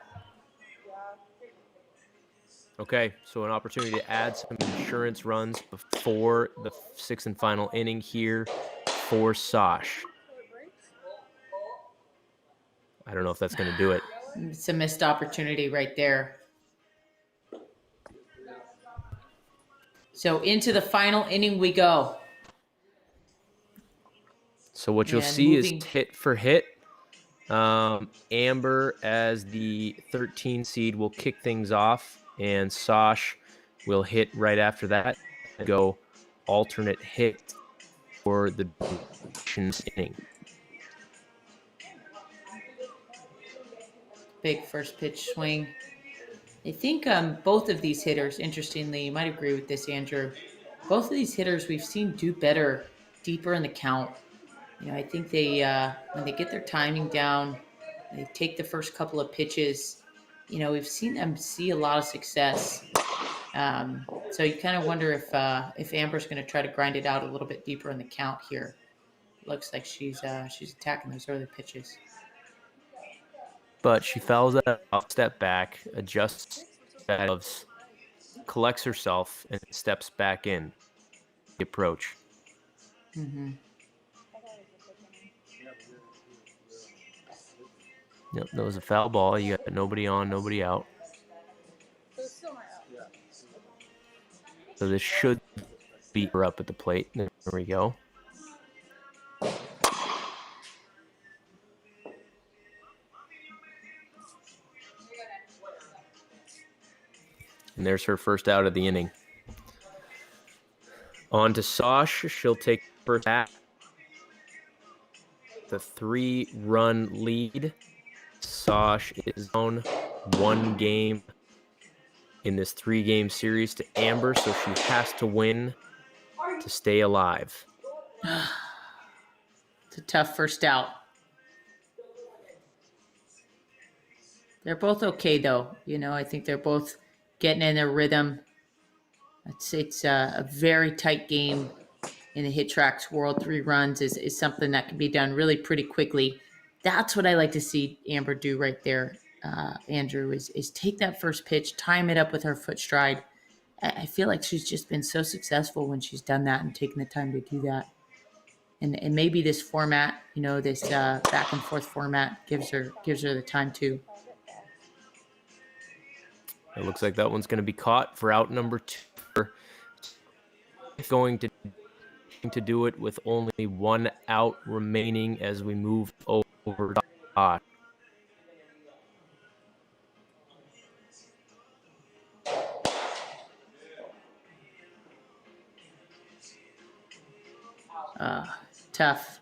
Okay, so an opportunity to add some insurance runs before the 6th and final inning here for Sash. I don't know if that's going to do it. It's a missed opportunity right there. So into the final inning we go. So what you'll see is hit for hit. Amber, as the 13 seed, will kick things off, and Sash will hit right after that and go alternate hit for the inning. Big first pitch swing. I think both of these hitters, interestingly, you might agree with this, Andrew. Both of these hitters we've seen do better deeper in the count. I think they when they get their timing down, they take the first couple of pitches. We've seen them see a lot of success. So you kind of wonder if Amber's going to try to grind it out a little bit deeper in the count here. Looks like she's attacking those early pitches. But she fouls that off, step back, adjusts valves, collects herself, and steps back in the approach. Mm-hmm. Yep, that was a foul ball. You got nobody on, nobody out. So it's still not out. So this should beat her up at the plate. There we go. And there's her first out of the inning. On to Sosh. She'll take first bat. The 3-run lead. Sosh is down 1 game in this 3-game series to Amber, so she has to win to stay alive. It's a tough first out. They're both okay, though. You know, I think they're both getting in their rhythm. It's a very tight game in the HitTrax world. 3 runs is something that can be done really pretty quickly. That's what I like to see Amber do right there, Andrew, is take that first pitch, time it up with her foot stride. I feel like she's just been so successful when she's done that and taken the time to do that. And maybe this format, you know, this back and forth format gives her the time to. It looks like that one's going to be caught for out number 2. Going to do it with only 1 out remaining as we move over to Sosh. Tough.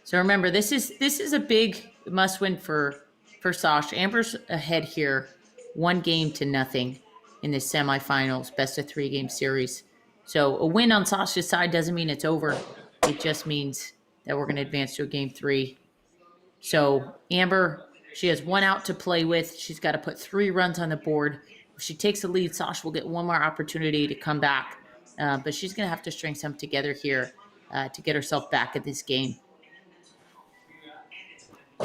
So remember, this is a big must win for Sosh. Amber's ahead here, 1 game to nothing in the semifinals, best of 3 game series. So a win on Sosh's side doesn't mean it's over. It just means that we're going to advance to a game 3. So Amber, she has 1 out to play with. She's got to put 3 runs on the board. If she takes the lead, Sosh will get 1 more opportunity to come back. But she's going to have to string some together here to get herself back at this game.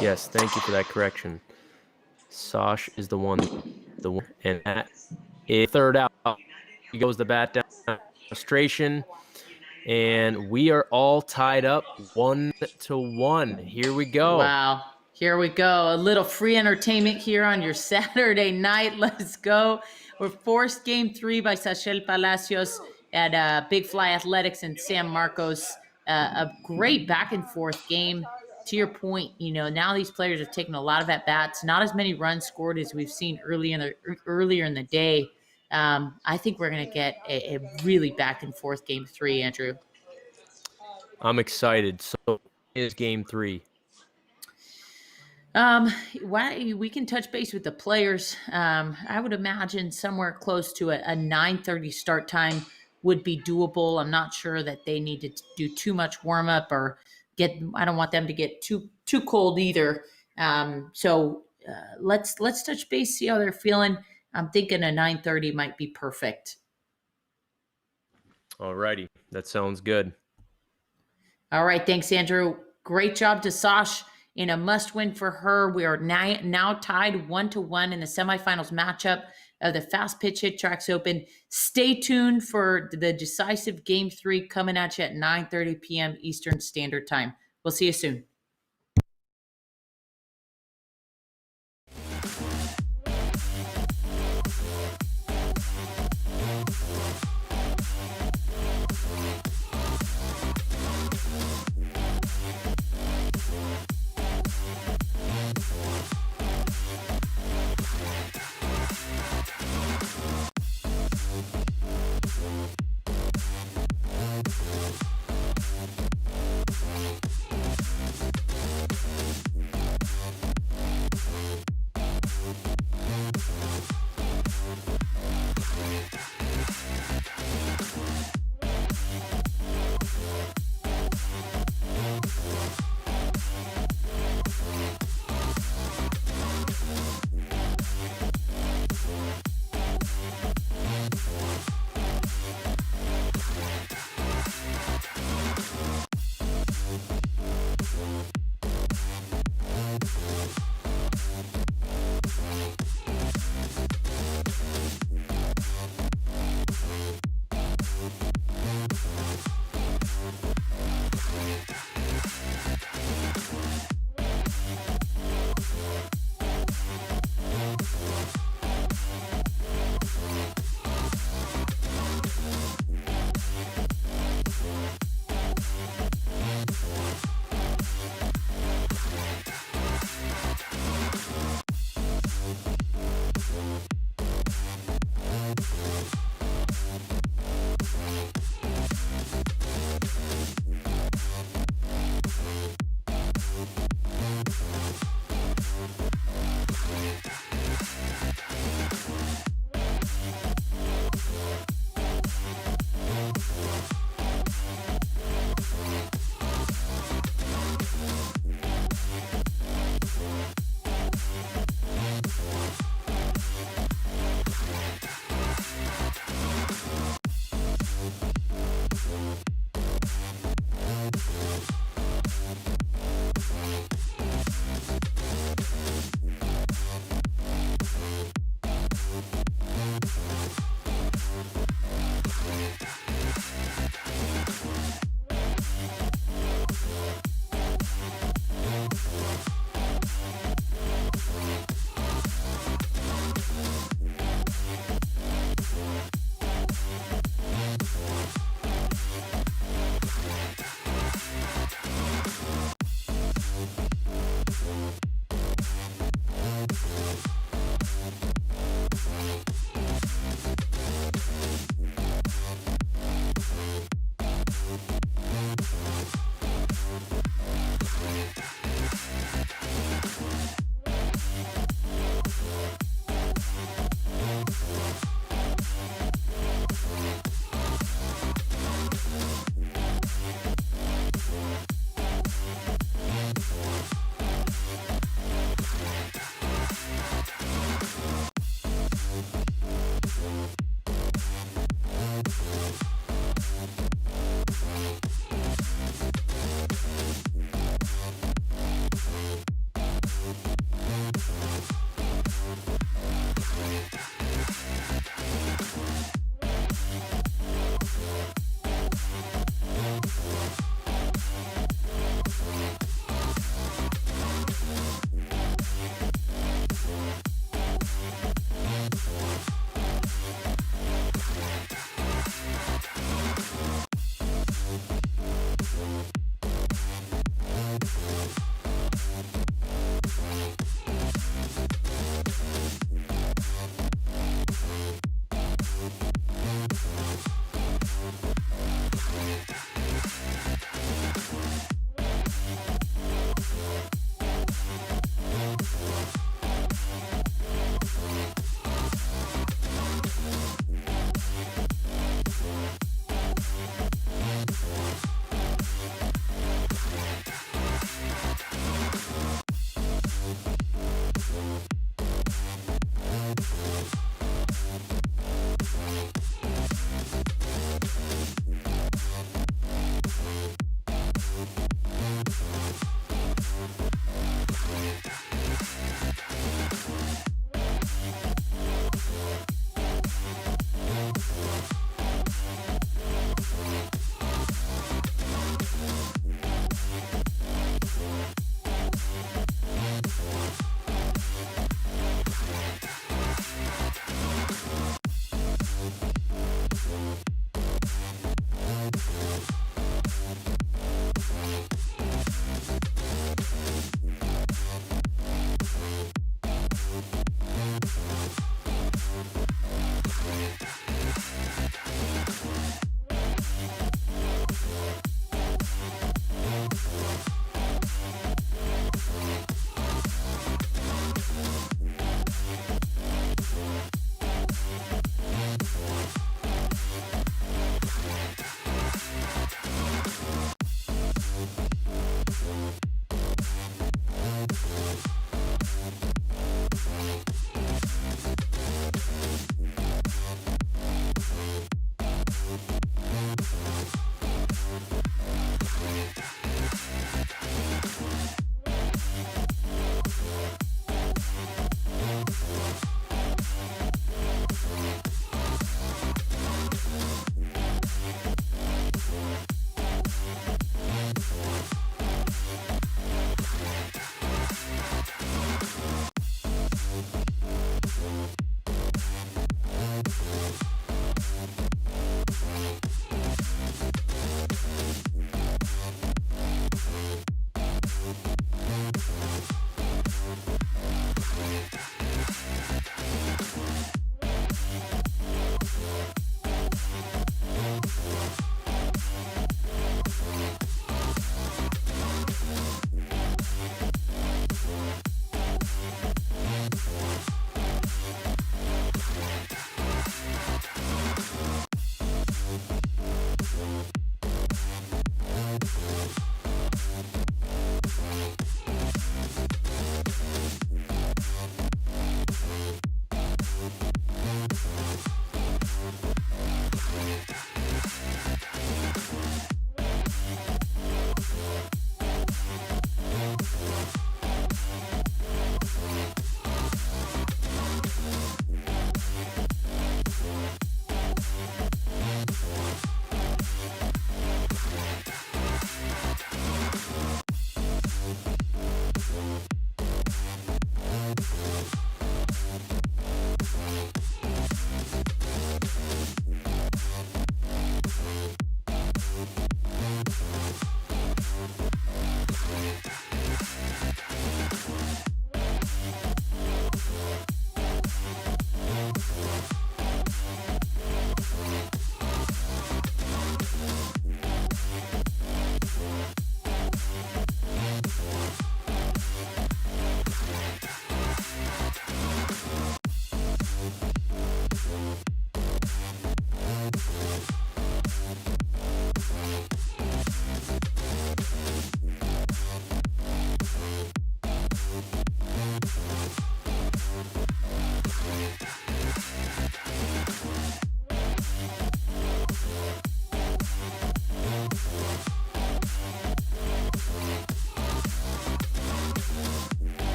Yes, thank you for that correction. Sosh is the one, and that is 3rd out. He goes the bat down, frustration, and we are all tied up 1-1. Here we go. Wow. Here we go. A little free entertainment here on your Saturday night. Let's go. We're forced game 3 by Sachel Palacios at Big Fly Athletics and San Marcos. A great back and forth game. To your point, you know, now these players have taken a lot of at-bats, not as many runs scored as we've seen earlier in the day. I think we're going to get a really back and forth game 3, Andrew. I'm excited. So is game 3. We can touch base with the players. I would imagine somewhere close to a 9:30 start time would be doable. I'm not sure that they need to do too much warm up or I don't want them to get too cold either. So let's touch base, see how they're feeling. I'm thinking a 9:30 might be perfect. All righty. That sounds good. All right. Thanks, Andrew. Great job to Sosh in a must-win for her. We are now tied 1-1 in the semifinals matchup of the Fastpitch HitTrax Open. Stay tuned for the decisive Game 3 coming at you at 9:30 p.m. Eastern Standard Time. We'll see you soon.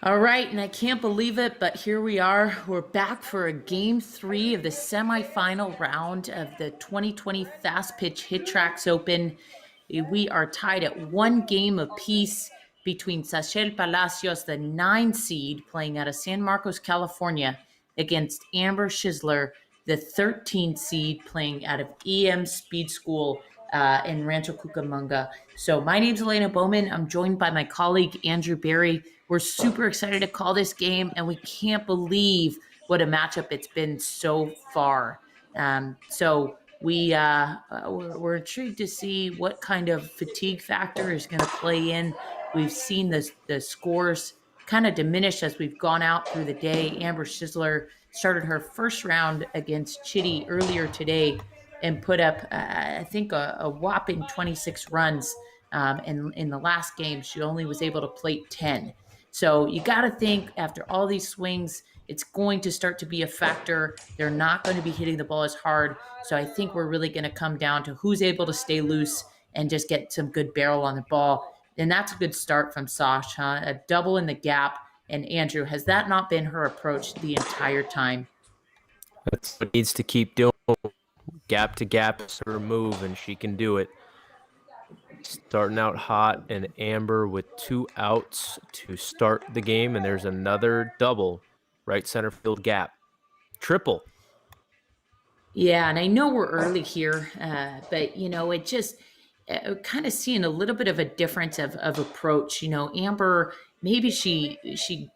All right, and I can't believe it, but here we are. We're back for a game 3 of the semifinal round of the 2020 Fastpitch HitTrax Open. We are tied at 1 game apiece between Palacios, the 9 seed, playing out of San Marcos, California, against Amber Schisler, the 13 seed, playing out of EM Speed School in Rancho Cucamonga. So my name's Elena Bowman. I'm joined by my colleague Andrew Berry. We're super excited to call this game, and we can't believe what a matchup it's been so far. We're intrigued to see what kind of fatigue factor is going to play in. We've seen the scores kind of diminish as we've gone out through the day. Amber Schisler started her first round against Chitty earlier today and put up, I think, a whopping 26 runs. In the last game, she only was able to plate 10. So you got to think after all these swings, it's going to start to be a factor. They're not going to be hitting the ball as hard. So I think we're really going to come down to who's able to stay loose and just get some good barrel on the ball. And that's a good start from Sash, huh? A double in the gap. And Andrew, has that not been her approach the entire time? That's what needs to keep doing. Gap to gap is her move, and she can do it. Starting out hot, and Amber with 2 outs to start the game, and there's another double, right center field gap. Triple. Yeah, and I know we're early here, but it just kind of seeing a little bit of a difference of approach. Amber, maybe she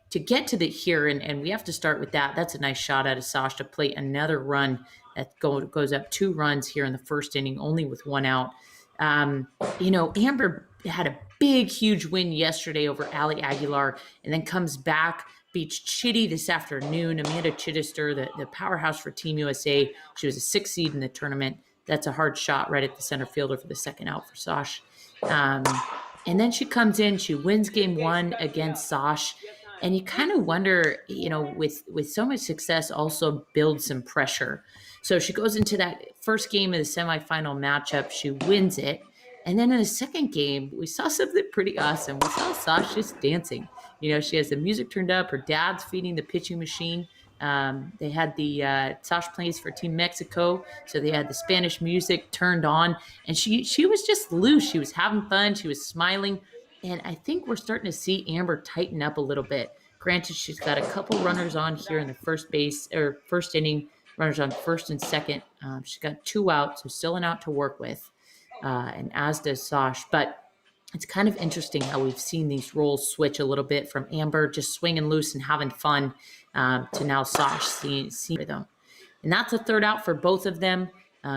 to get to the here, and we have to start with that. That's a nice shot out of Sash to play another run that goes up 2 runs here in the first inning, only with 1 out. Amber had a big, huge win yesterday over Ali Aguilar, and then comes back, beats Chitty this afternoon. Amanda Chittister, the powerhouse for Team USA. She was a 6th seed in the tournament. That's a hard shot right at the center fielder for the second out for Sash. And then she comes in, she wins game 1 against Sash. And you kind of wonder, with so much success, also builds some pressure. So she goes into that first game of the semifinal matchup. She wins it. And then in the second game, we saw something pretty awesome. We saw Sash just dancing. She has the music turned up. Her dad's feeding the pitching machine. They had the Sash plays for Team Mexico, so they had the Spanish music turned on, and she was just loose. She was having fun. She was smiling, and I think we're starting to see Amber tighten up a little bit. Granted, she's got a couple runners on here in the first inning, runners on first and second. She's got 2 outs, so still an out to work with, and as does Sash, but it's kind of interesting how we've seen these roles switch a little bit from Amber just swinging loose and having fun to now Sash seeing them. And that's a third out for both of them.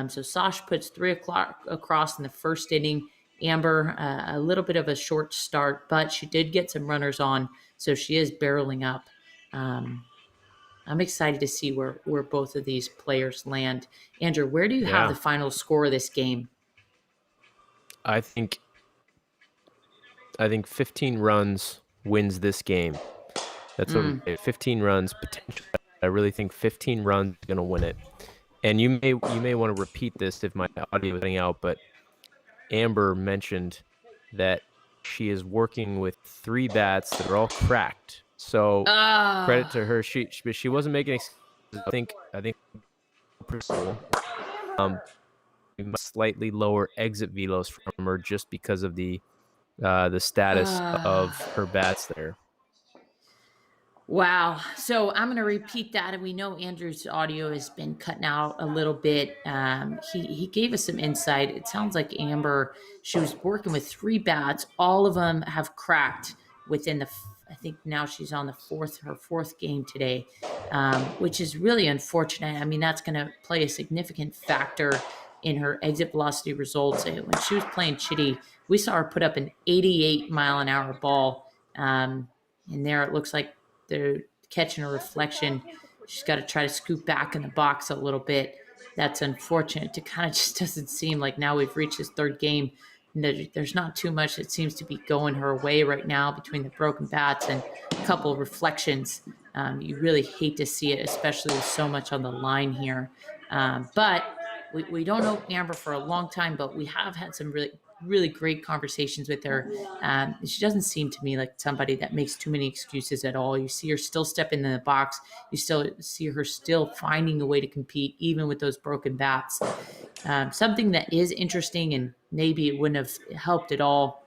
So Sash puts 3 o'clock across in the first inning. Amber, a little bit of a short start, but she did get some runners on, so she is barreling up. I'm excited to see where both of these players land. Andrew, where do you have the final score of this game? I think 15 runs wins this game. That's what 15 runs potentially. I really think 15 runs is going to win it. And you may want to repeat this if my audio is getting out, but Amber mentioned that she is working with 3 bats that are all cracked. So credit to her. She wasn't making excuses. I think slightly lower exit velos from her just because of the status of her bats there. Wow. So I'm going to repeat that. And we know Andrew's audio has been cutting out a little bit. He gave us some insight. It sounds like Amber, she was working with 3 bats. All of them have cracked within I think now she's on her 4th game today, which is really unfortunate. I mean, that's going to play a significant factor in her exit velocity results. When she was playing Chitty, we saw her put up an 88-mile-an-hour ball. And there it looks like they're catching a reflection. She's got to try to scoop back in the box a little bit. That's unfortunate. It kind of just doesn't seem like now we've reached this 3rd game. There's not too much that seems to be going her way right now between the broken bats and a couple of reflections. You really hate to see it, especially with so much on the line here. But we don't know Amber for a long time, but we have had some really really great conversations with her. She doesn't seem to me like somebody that makes too many excuses at all. You see her still stepping in the box. You still see her still finding a way to compete, even with those broken bats. Something that is interesting, and maybe it wouldn't have helped at all.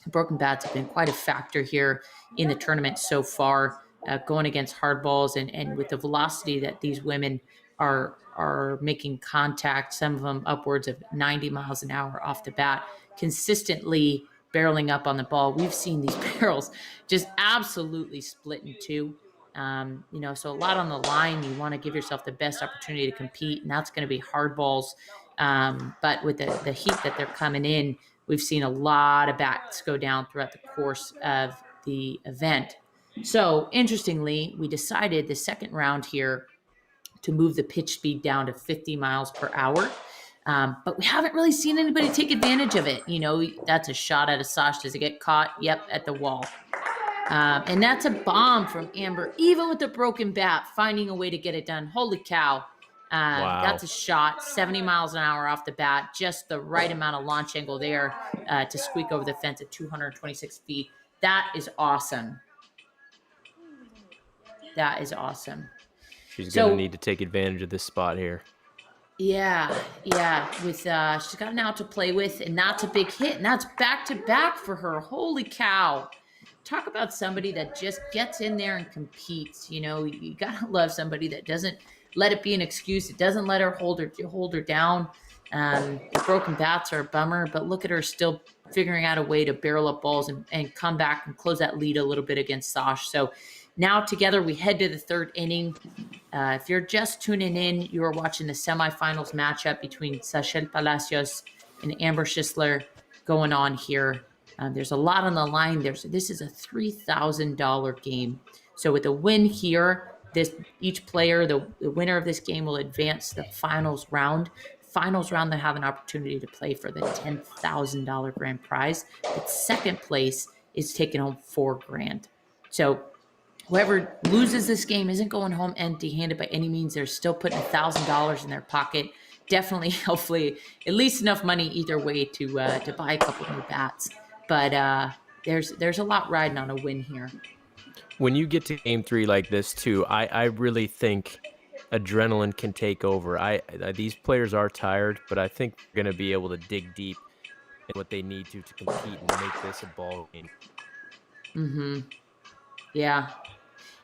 Broken bats have been quite a factor here in the tournament so far, going against hard balls, and with the velocity that these women are making contact, some of them upwards of 90 miles an hour off the bat, consistently barreling up on the ball. We've seen these barrels just absolutely split in two. So a lot on the line. You want to give yourself the best opportunity to compete, and that's going to be hard balls. But with the heat that they're coming in, we've seen a lot of bats go down throughout the course of the event. So interestingly, we decided the second round here to move the pitch speed down to 50 miles per hour. But we haven't really seen anybody take advantage of it. That's a shot at a Sash. Does it get caught? Yep, at the wall. And that's a bomb from Amber, even with the broken bat, finding a way to get it done. Holy cow. Wow. That's a shot, 70 miles an hour off the bat, just the right amount of launch angle there to squeak over the fence at 226 feet. That is awesome. That is awesome. She's going to need to take advantage of this spot here. Yeah. With she's got an out to play with, and that's a big hit, and that's back-to-back for her. Holy cow. Talk about somebody that just gets in there and competes. You got to love somebody that doesn't let it be an excuse. It doesn't let her hold her down. The broken bats are a bummer, but look at her still figuring out a way to barrel up balls and come back and close that lead a little bit against Sash. So now together we head to the third inning. If you're just tuning in, you are watching the semifinals matchup between Sachel Palacios and Amber Schisler going on here. There's a lot on the line. This is a $3,000 game. So with a win here, each player, the winner of this game, will advance to the finals round. Finals round, they have an opportunity to play for the $10,000 grand prize. But second place is taking home $4,000. So whoever loses this game isn't going home empty-handed by any means. They're still putting $1,000 in their pocket. Definitely, hopefully, at least enough money either way to buy a couple new bats. But there's a lot riding on a win here. When you get to game 3 like this too, I really think adrenaline can take over. These players are tired, but I think they're going to be able to dig deep in what they need to compete and make this a ball game. Mm-hmm. Yeah.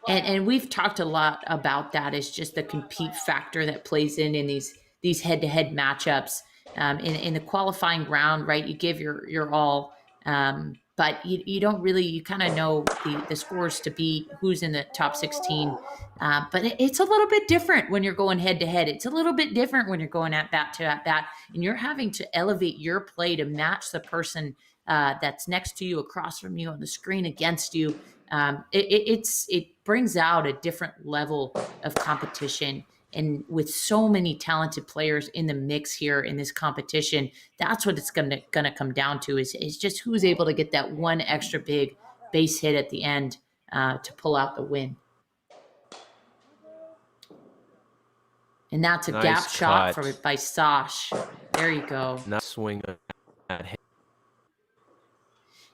And we've talked a lot about that. It's just the compete factor that plays in these head-to-head matchups. In the qualifying round, right, you give your all, but you don't really, you kind of know the scores to beat, who's in the top 16. But it's a little bit different when you're going head-to-head. It's a little bit different when you're going at bat to at bat, and you're having to elevate your play to match the person that's next to you, across from you, on the screen against you. It brings out a different level of competition. And with so many talented players in the mix here in this competition, that's what it's gonna come down to is just who's able to get that one extra big base hit at the end to pull out the win. And that's a nice gap cut shot by Sash. There you go. Nice swing on that hit.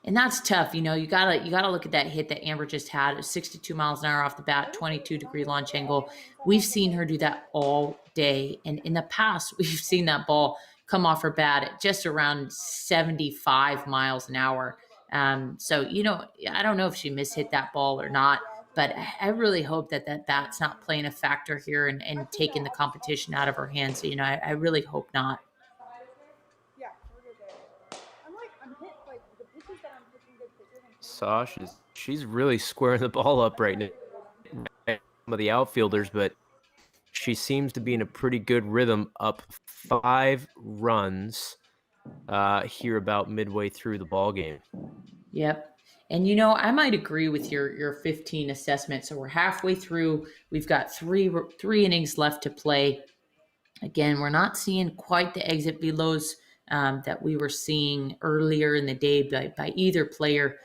And that's tough. You gotta look at that hit that Amber just had. It was 62 miles an hour off the bat, 22-degree launch angle. We've seen her do that all day. And in the past, we've seen that ball come off her bat at just around 75 miles an hour. So, I don't know if she mishit that ball or not, but I really hope that bat's not playing a factor here and taking the competition out of her hands. So, I really hope not. Sash she's really squaring the ball up right now. Some of the outfielders, but she seems to be in a pretty good rhythm, up 5 runs here about midway through the ball game. Yep. And I might agree with your 15 assessment. So we're halfway through. We've got three innings left to play. Again, we're not seeing quite the exit velos that we were seeing earlier in the day by either player.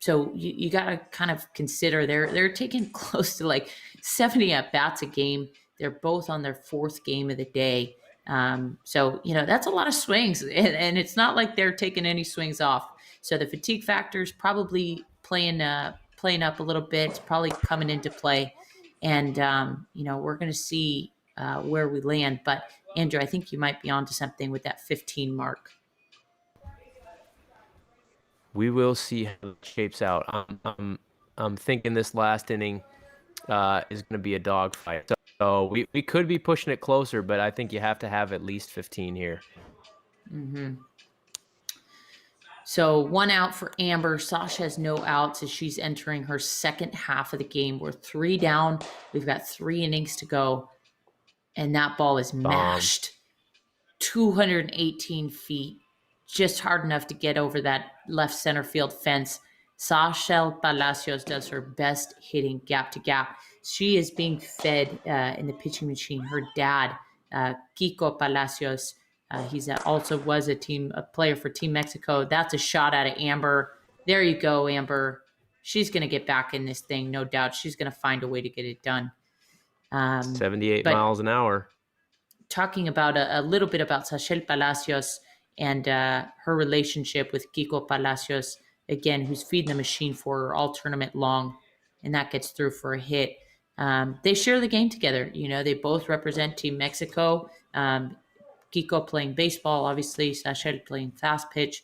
So you got to kind of consider they're taking close to like 70 at bats a game. They're both on their 4th game of the day. So, that's a lot of swings, and it's not like they're taking any swings off. So the fatigue factor is probably playing up a little bit. It's probably coming into play, and we're going to see where we land. But Andrew, I think you might be onto something with that 15 mark. We will see how it shapes out. I'm thinking this last inning is going to be a dogfight. So we could be pushing it closer, but I think you have to have at least 15 here. Mm-hmm. So 1 out for Amber. Sasha has no outs as she's entering her second half of the game. We're 3 down. We've got 3 innings to go. And that ball is mashed 218 feet, just hard enough to get over that left center field fence. Sasha Palacios does her best hitting gap to gap. She is being fed in the pitching machine. Her dad, Kiko Palacios, he's also was a player for Team Mexico. That's a shot out of Amber. There you go, Amber. She's going to get back in this thing, no doubt. She's going to find a way to get it done. 78 miles an hour. Talking about a little bit about Sachel Palacios and her relationship with Kiko Palacios, again, who's feeding the machine for her all tournament long, and that gets through for a hit. They share the game together. They both represent Team Mexico. Kiko playing baseball, obviously, Sachel playing fast pitch.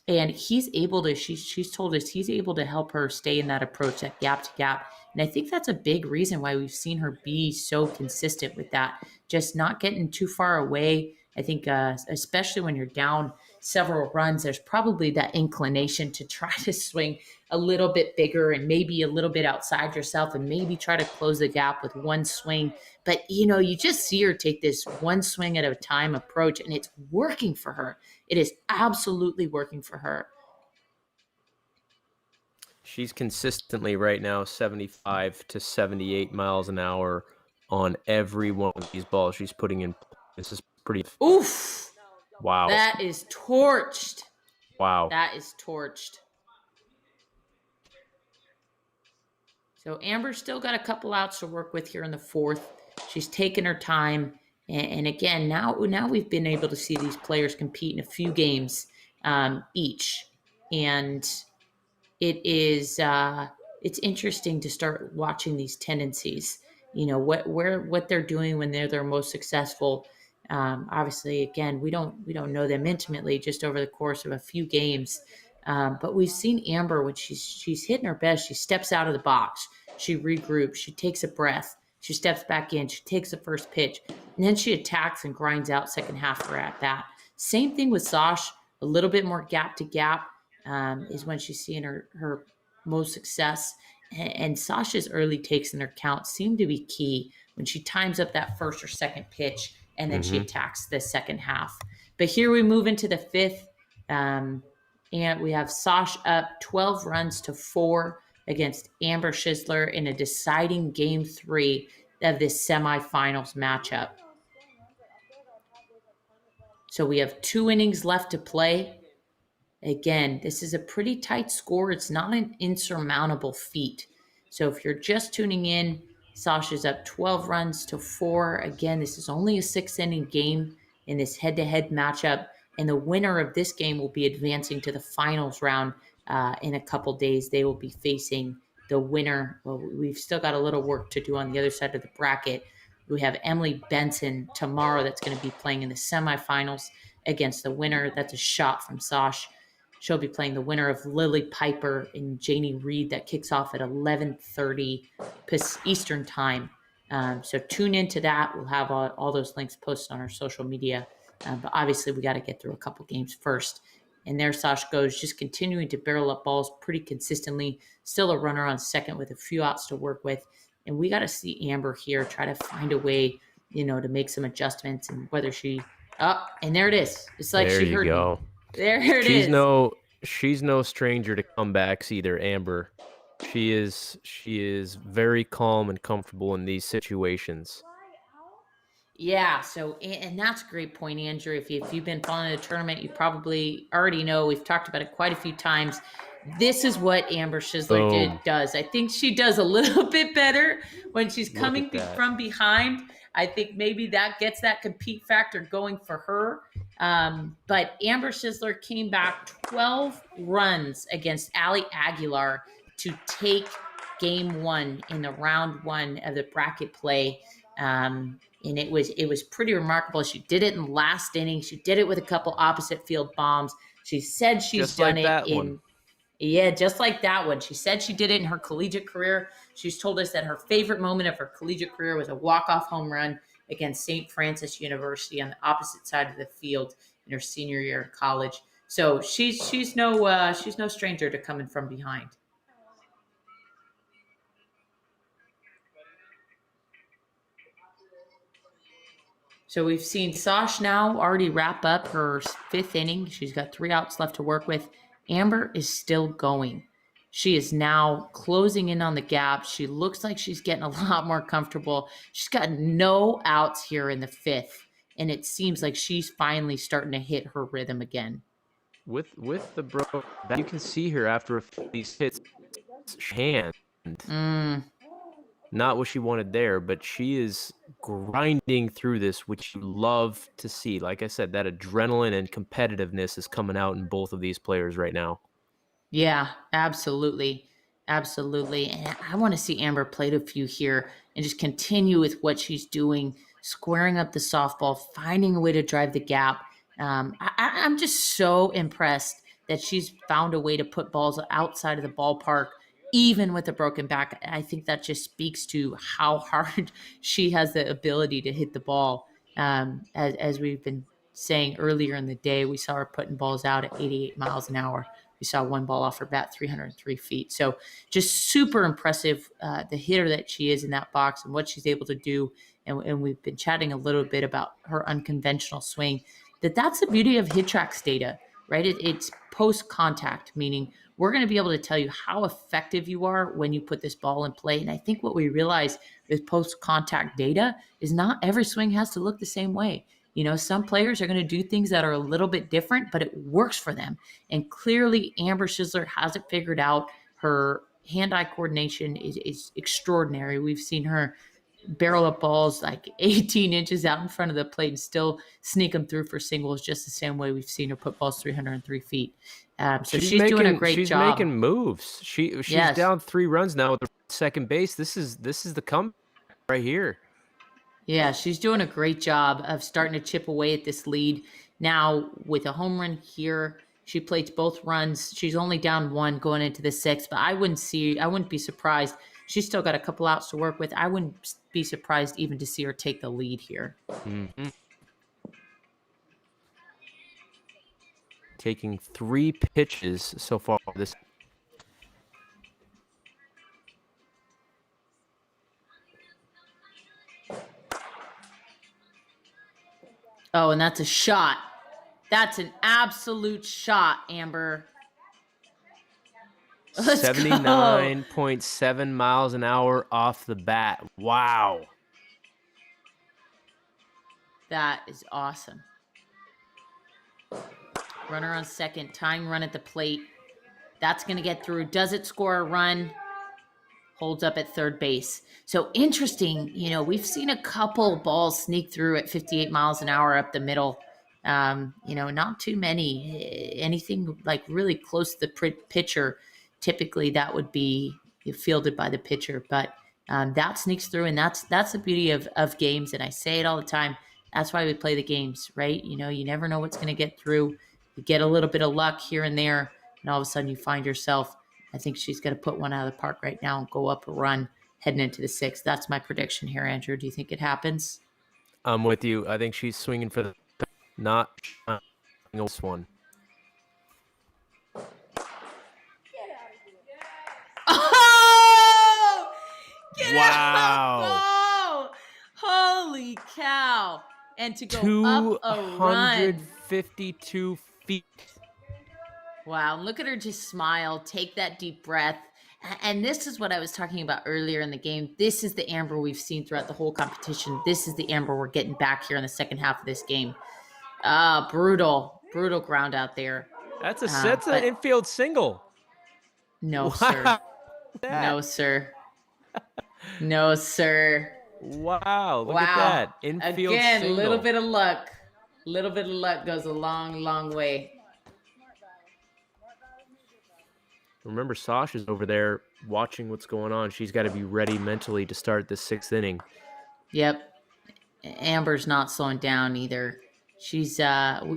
And he's able to, she's told us he's able to help her stay in that approach, that gap to gap. And I think that's a big reason why we've seen her be so consistent with that, just not getting too far away. I think especially when you're down several runs, there's probably that inclination to try to swing a little bit bigger and maybe a little bit outside yourself and maybe try to close the gap with one swing. But, you just see her take this one swing at a time approach, and it's working for her. It is absolutely working for her. She's consistently right now 75 to 78 miles an hour on every one of these balls she's putting in. This is pretty. Oof. Wow. That is torched. Wow. That is torched. So Amber's still got a couple outs to work with here in the fourth. She's taken her time. And again, now we've been able to see these players compete in a few games each. And it is it's interesting to start watching these tendencies. What they're doing when they're most successful. Obviously, again, we don't know them intimately, just over the course of a few games. But we've seen Amber when she's hitting her best. She steps out of the box, she regroups, she takes a breath, she steps back in, she takes the first pitch, and then she attacks and grinds out second half for at bat. Same thing with Sash. A little bit more gap to gap is when she's seeing her most success. And Sasha's early takes in her count seem to be key when she times up that first or second pitch, and then she attacks the second half. But here we move into the fifth, and we have Sash up 12 runs to 4 against Amber Schisler in a deciding Game 3 of this semifinals matchup. So we have 2 innings left to play. Again, this is a pretty tight score. It's not an insurmountable feat. So if you're just tuning in, Sasha's up 12 runs to 4. Again, this is only a 6-inning game in this head-to-head matchup. And the winner of this game will be advancing to the finals round in a couple days. They will be facing the winner. Well, we've still got a little work to do on the other side of the bracket. We have Emily Benson tomorrow that's going to be playing in the semifinals against the winner. That's a shot from Sash. She'll be playing the winner of Lily Piper and Janie Reed. That kicks off at 11:30 Eastern time. So tune into that. We'll have all those links posted on our social media. But obviously, we got to get through a couple games first. And there Sash goes, just continuing to barrel up balls pretty consistently. Still a runner on second with a few outs to work with. And we got to see Amber here try to find a way, to make some adjustments. And whether she and there it is. It's like there she heard go. me. There it is. She's no stranger to comebacks either, Amber. She is very calm and comfortable in these situations. Yeah, so, and that's a great point, Andrew. If you've been following the tournament, you probably already know. We've talked about it quite a few times. This is what Amber Schisler does. I think she does a little bit better when she's coming from behind. I think maybe that gets that compete factor going for her. But Amber Schisler came back 12 runs against Ali Aguilar to take game one in the round one of the bracket play. And it was pretty remarkable. She did it in the last inning. She did it with a couple opposite field bombs. She said she's Just done like it that in one. Yeah, just like that one. She said she did it in her collegiate career. She's told us that her favorite moment of her collegiate career was a walk-off home run against St. Francis University on the opposite side of the field in her senior year in college. So she's no stranger to coming from behind. So we've seen Sash now already wrap up her fifth inning. She's got 3 outs left to work with. Amber is still going. She is now closing in on the gap. She looks like she's getting a lot more comfortable. She's got no outs here in the fifth, and it seems like she's finally starting to hit her rhythm again. With the bro, you can see her after a few of these hits, hand. Not what she wanted there, but she is grinding through this, which you love to see. Like I said, that adrenaline and competitiveness is coming out in both of these players right now. Yeah, absolutely. Absolutely. And I want to see Amber play a few here and just continue with what she's doing, squaring up the softball, finding a way to drive the gap. I'm just so impressed that she's found a way to put balls outside of the ballpark, even with a broken back. I think that just speaks to how hard she has the ability to hit the ball. As we've been saying earlier in the day, we saw her putting balls out at 88 miles an hour. We saw one ball off her bat 303 feet. So just super impressive, the hitter that she is in that box and what she's able to do. And we've been chatting a little bit about her unconventional swing. That's the beauty of HitTrax data, right? It's post-contact, meaning we're going to be able to tell you how effective you are when you put this ball in play. And I think what we realize with post-contact data is not every swing has to look the same way. You know, some players are going to do things that are a little bit different, but it works for them. And clearly, Amber Schisler has it figured out. Her hand-eye coordination is extraordinary. We've seen her barrel up balls like 18 inches out in front of the plate and still sneak them through for singles just the same way we've seen her put balls 303 feet. So she's doing a great job. She's making moves. She's Yes. down 3 runs now with the second base. This is the comeback right here. Yeah, she's doing a great job of starting to chip away at this lead. Now, with a home run here, she plates both runs. She's only down 1 going into the 6th, but I wouldn't be surprised. She's still got a couple outs to work with. I wouldn't be surprised even to see her take the lead here. Mm-hmm. Taking 3 pitches so far this. Oh, and that's a shot. That's an absolute shot, Amber. 79.7 miles an hour off the bat. Wow. That is awesome. Runner on second, tying run at the plate. That's going to get through. Does it score a run? Holds up at third base. So interesting, you know, we've seen a couple balls sneak through at 58 miles an hour up the middle. You know, not too many. Anything like really close to the pitcher, typically that would be fielded by the pitcher. But that sneaks through, and that's the beauty of games. And I say it all the time. That's why we play the games, right? You know, you never know what's going to get through. You get a little bit of luck here and there, and all of a sudden you find yourself. I think she's going to put one out of the park right now and go up a run heading into the 6th. That's my prediction here, Andrew. Do you think it happens? I'm with you. I think she's swinging for the not this one. Oh! Get Wow. out! Oh! Holy cow. And to go up a run. 252 feet. Wow, look at her just smile, take that deep breath. And this is what I was talking about earlier in the game. This is the Amber we've seen throughout the whole competition. This is the Amber we're getting back here in the second half of this game. Brutal ground out there. That's an infield single. No, Wow. sir. No, sir. No, sir. Wow, look at Wow. that. Infield Again, a single. little bit of luck. A little bit of luck goes a long, long way. Remember, Sasha's over there watching what's going on. She's got to be ready mentally to start this 6th inning. Yep. Amber's not slowing down either. She's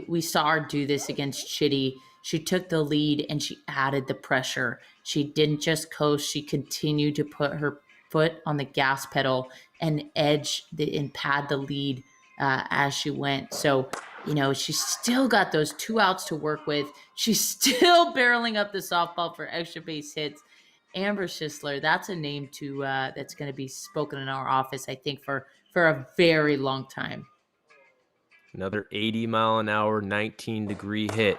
we saw her do this against Chitty. She took the lead and she added the pressure. She didn't just coast, she continued to put her foot on the gas pedal and and pad the lead as she went. So, she's still got those 2 outs to work with. She's still barreling up the softball for extra base hits. Amber Schisler, that's a name to that's going to be spoken in our office, I think, for a very long time. Another 80-mile-an-hour, 19-degree hit.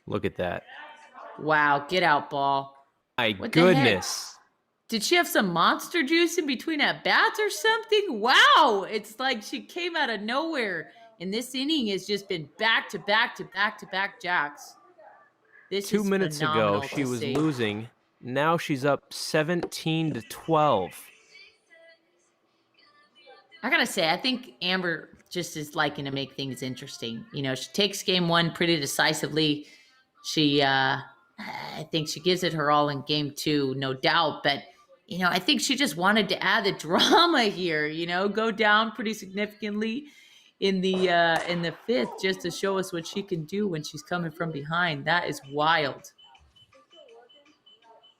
Look at that. Wow, get out ball. My What goodness. Did she have some monster juice in between at bats or something? Wow, it's like she came out of nowhere. And this inning has just been back to back to back to back jacks. This 2 is minutes ago, phenomenal she to was see. losing. Now she's up 17-12. I gotta say, I think Amber just is liking to make things interesting. She takes game 1 pretty decisively. I think she gives it her all in game 2, no doubt. But I think she just wanted to add the drama here. Go down pretty significantly in the 5th just to show us what she can do when she's coming from behind. That is wild.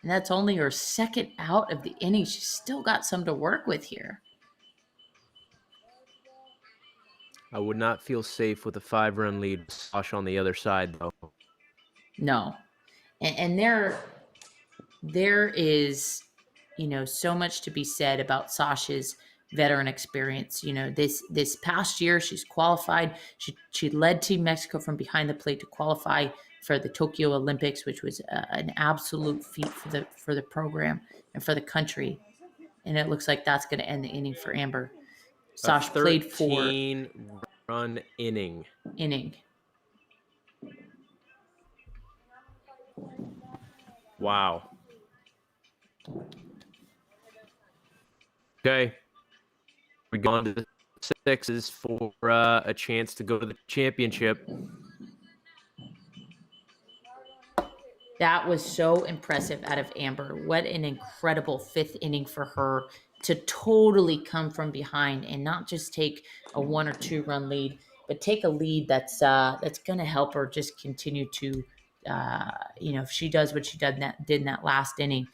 And that's only her 2nd out of the inning. She's still got some to work with here. I would not feel safe with a 5-run lead with Sasha on the other side, though. No. And there is, so much to be said about Sasha's veteran experience. This past year, she's qualified. She led Team Mexico from behind the plate to qualify for the Tokyo Olympics, which was an absolute feat for the program and for the country. And it looks like that's going to end the inning for Amber. Sasha played for 13-run inning. Wow. Okay. We're going to the 6s for a chance to go to the championship. That was so impressive out of Amber. What an incredible 5th inning for her to totally come from behind and not just take a 1 or 2 run lead, but take a lead that's going to help her just continue to, if she does what she did in that last inning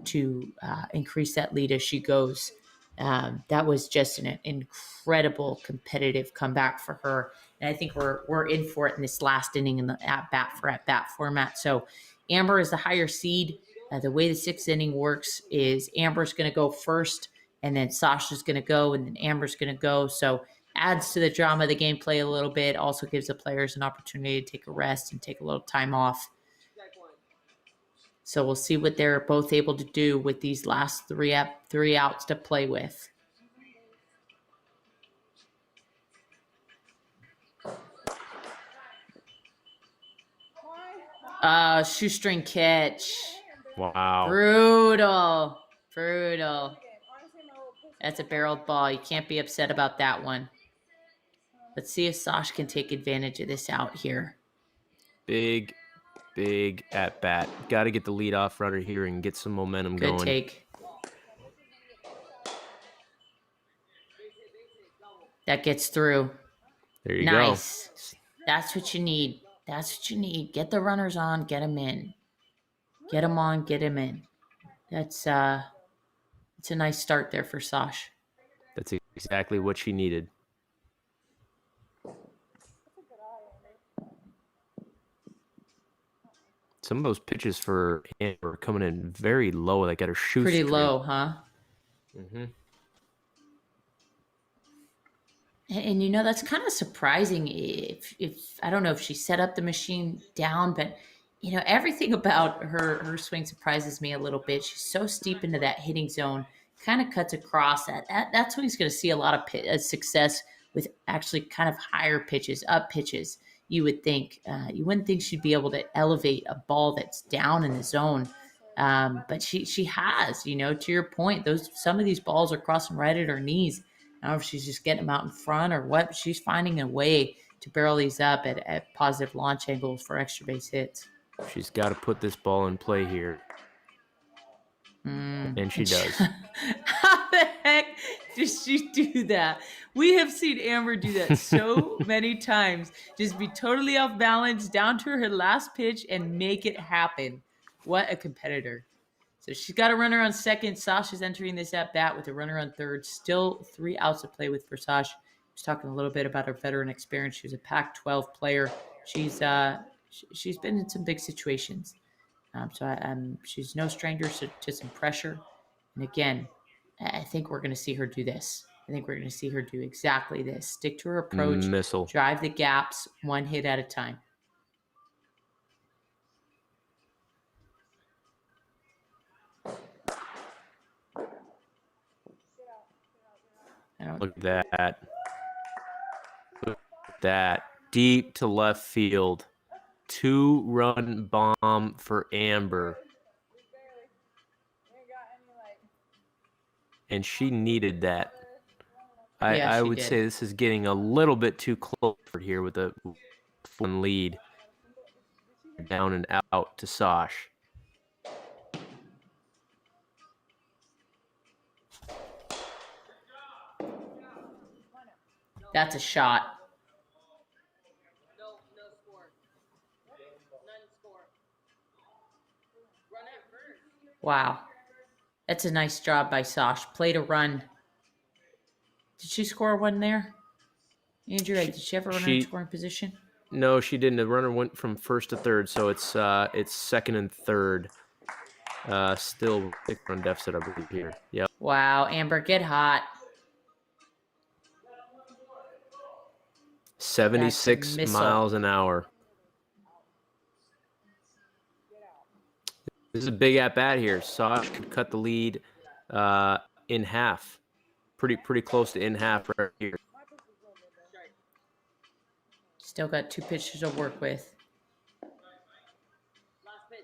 to increase that lead as she goes. That was just an incredible competitive comeback for her. And I think we're in for it in this last inning in the at-bat format. So Amber is the higher seed. The way the 6th inning works is Amber's going to go first, and then Sasha's going to go, and then Amber's going to go. So adds to the drama of the gameplay a little bit. Also gives the players an opportunity to take a rest and take a little time off. So we'll see what they're both able to do with these last 3 outs to play with. Shoestring catch. Wow. Brutal. That's a barreled ball. You can't be upset about that one. Let's see if Sasha can take advantage of this out here. Big at bat. Got to get the leadoff runner here and get some momentum going. Good take. That gets through. There you Nice. go. That's what you need. Get the runners on, get them in. Get them on, get them in. It's a nice start there for Sash. That's exactly what she needed. Some of those pitches for Amber are coming in very low. Like at her shoestring. Pretty low, huh? Mm-hmm. And that's kind of surprising. If I don't know if she set up the machine down, but everything about her swing surprises me a little bit. She's so steep into that hitting zone, kind of cuts across that. That's when he's going to see a lot of success with actually kind of higher pitches, up pitches. You would think. You wouldn't think she'd be able to elevate a ball that's down in the zone But she has, you know, to your point, some of these balls are crossing right at her knees. I don't know if she's just getting them out in front or what, but she's finding a way to barrel these up at positive launch angles for extra base hits. She's got to put this ball in play here. And she does. How the heck does she do that? We have seen Amber do that so many times. Just be totally off balance, down to her last pitch, and make it happen. What a competitor. So she's got a runner on second. Sasha's entering this at bat with a runner on third. Still 3 outs to play with for Sasha. I was talking a little bit about her veteran experience. She was a Pac-12 player. She's been in some big situations. She's no stranger to some pressure. And again, I think we're going to see her do this. I think we're going to see her do exactly this. Stick to her approach. Missile. Drive the gaps 1 hit at a time. Look at that. Look at that. Deep to left field. 2-run bomb for Amber. And she needed that. I would say this is getting a little bit too close for here with a 1 lead. Down and out to Sash. That's a shot. No score. None score. Run at first. Wow. That's a nice job by Sash. Played a run. Did she score a 1 there? Andrew, did she have a runner in scoring position? No, she didn't. The runner went from first to third, so it's second and third. Still 6-run deficit, I believe, here. Yep. Wow, Amber, get hot. 76 miles an hour. This is a big at-bat here. Sash could cut the lead in half. Pretty close to in half right here. Still got 2 pitches to work with.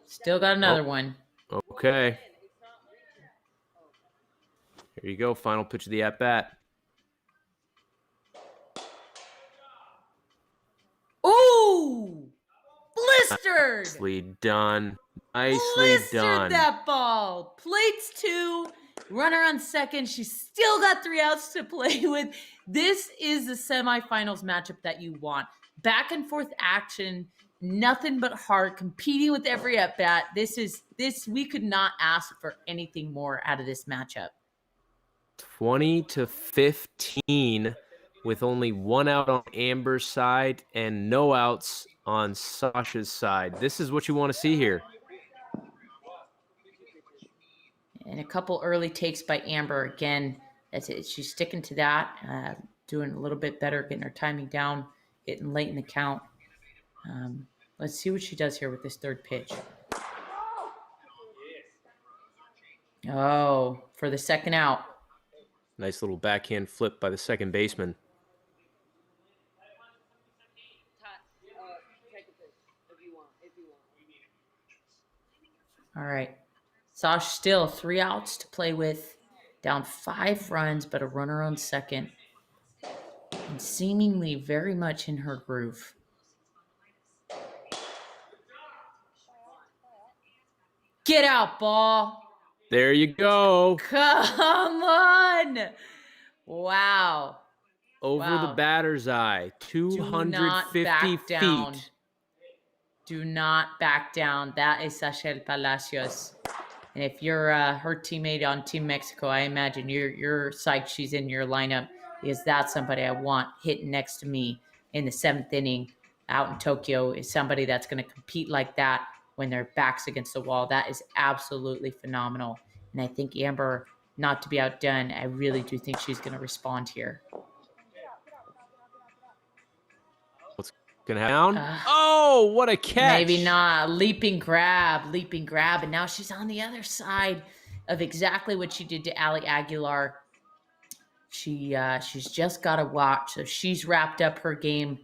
Still got another one. Okay. Here you go. Final pitch of the at-bat. Ooh! Blistered! Nicely done. Nicely Blistered done. that ball. Plates 2. Runner on second. She's still got 3 outs to play with. This is the semifinals matchup that you want. Back and forth action. Nothing but heart. Competing with every at-bat. We could not ask for anything more out of this matchup. 20-15 with only 1 out on Amber's side and no outs on Sasha's side. This is what you want to see here. And a couple early takes by Amber. Again, that's it. She's sticking to that, doing a little bit better, getting her timing down, getting late in the count. Let's see what she does here with this 3rd pitch. Oh, for the 2nd out. Nice little backhand flip by the second baseman. All right. Sash still 3 outs to play with. Down 5 runs, but a runner on second. And seemingly very much in her groove. Get out, ball. There you go. Come on. Wow. Over the batter's eye. 250 feet. Do not back down. That is Sachel Palacios. And if you're her teammate on Team Mexico, I imagine you're psyched she's in your lineup, because that's somebody I want hitting next to me in the 7th inning out in Tokyo, is somebody that's going to compete like that when their back's against the wall. That is absolutely phenomenal. And I think Amber, not to be outdone, I really do think she's going to respond here. What's going to happen? Oh, what a catch. Maybe not. Leaping grab. And now she's on the other side of exactly what she did to Ali Aguilar. She's just got to watch. So she's wrapped up her game.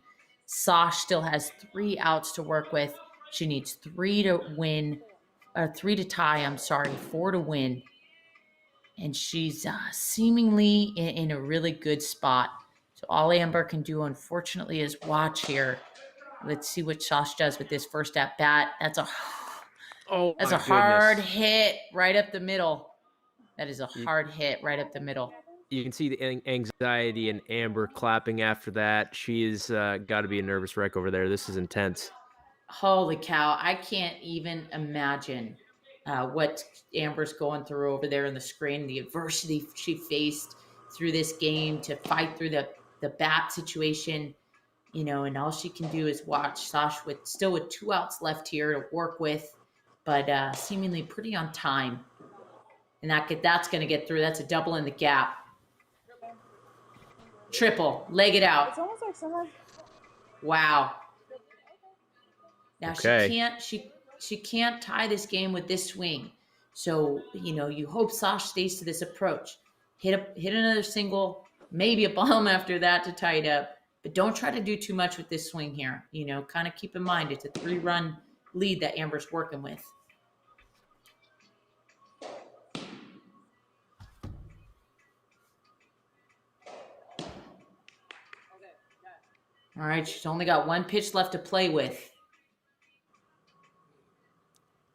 Sash still has 3 outs to work with. She needs 3 to win 3 to tie. I'm sorry, 4 to win. And she's seemingly in a really good spot. So all Amber can do, unfortunately, is watch here. Let's see what Josh does with this first at bat. That's a hard hit right up the middle. That is a hard hit right up the middle. You can see the anxiety in Amber clapping after that. She's got to be a nervous wreck over there. This is intense. Holy cow. I can't even imagine what Amber's going through over there on the screen, the adversity she faced through this game to fight through the bat situation, and all she can do is watch. Sash with 2 outs left here to work with, but seemingly pretty on time. And that's going to get through. That's a double in the gap. Triple, leg it out. It's almost like someone. Wow. Now Okay. she can't tie this game with this swing. So, you hope Sash stays to this approach. Hit another single, maybe a bomb after that to tie it up. But don't try to do too much with this swing here. Kind of keep in mind it's a 3-run lead that Amber's working with. All right, she's only got 1 pitch left to play with.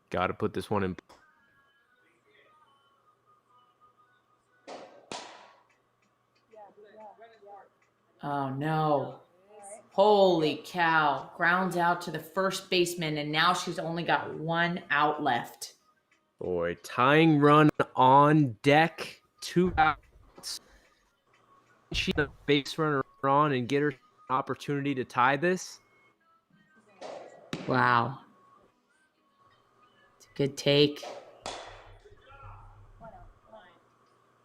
Got to put this one in. Oh, no. Holy cow. Grounds out to the first baseman, and now she's only got 1 out left. Boy, tying run on deck. 2 outs. She's a base runner on and get her an opportunity to tie this. Wow. It's a good take.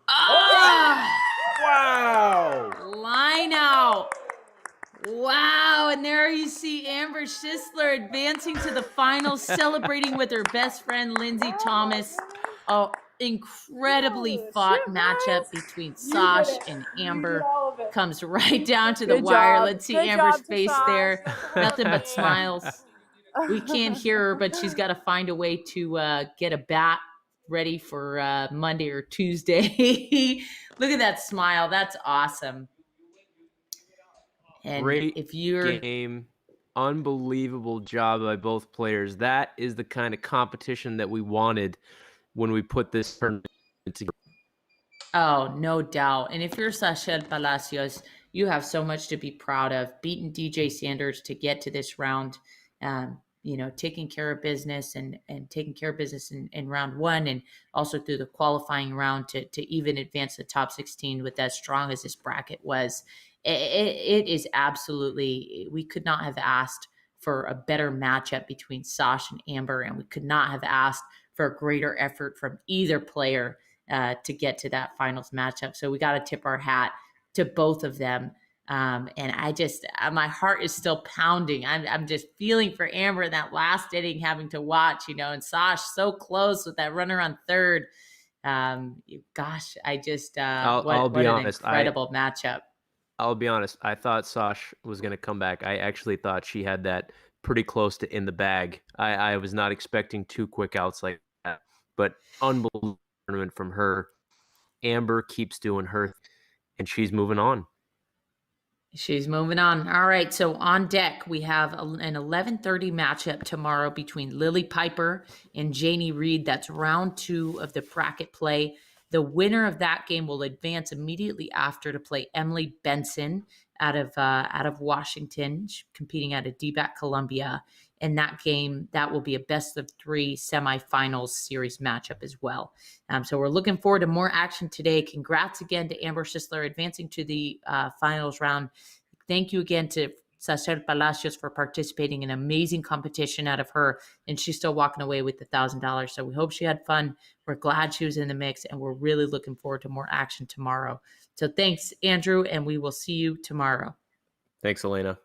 Oh! Wow! Line out. Wow. And there you see Amber Schisler advancing to the finals, celebrating with her best friend, Lindsay Thomas. Oh, incredibly fought matchup between Sash and Amber. Comes right down to the wire. Let's see Amber's face there. Nothing but smiles. We can't hear her, but she's got to find a way to get a bat ready for Monday or Tuesday. Look at that smile. That's awesome. And Great if you're game, unbelievable job by both players. That is the kind of competition that we wanted when we put this tournament together. Oh, no doubt. And if you're Sachel Palacios, you have so much to be proud of. Beating DJ Sanders to get to this round, taking care of business and taking care of business in round 1 and also through the qualifying round to even advance the top 16 with as strong as this bracket was. It is absolutely, we could not have asked for a better matchup between Sash and Amber, and we could not have asked for a greater effort from either player to get to that finals matchup. So we got to tip our hat to both of them. And I just, my heart is still pounding. I'm just feeling for Amber in that last inning, having to watch, and Sash so close with that runner on third. Gosh, I just, I'll be honest, incredible matchup. I'll be honest. I thought Sash was going to come back. I actually thought she had that pretty close to in the bag. I was not expecting 2 quick outs like that, but unbelievable tournament from her. Amber keeps doing her, and she's moving on. She's moving on. All right, so on deck, we have an 11:30 matchup tomorrow between Lily Piper and Janie Reed. That's round 2 of the bracket play. The winner of that game will advance immediately after to play Emily Benson out of Washington, competing at a DBAC Columbia. And that game, that will be a best of 3 semifinals series matchup as well. So we're looking forward to more action today. Congrats again to Amber Schisler advancing to the finals round. Thank you again to Sachel Palacios for participating in an amazing competition out of her, and she's still walking away with $1,000. So we hope she had fun. We're glad she was in the mix, and we're really looking forward to more action tomorrow. So thanks, Andrew, and we will see you tomorrow. Thanks, Elena.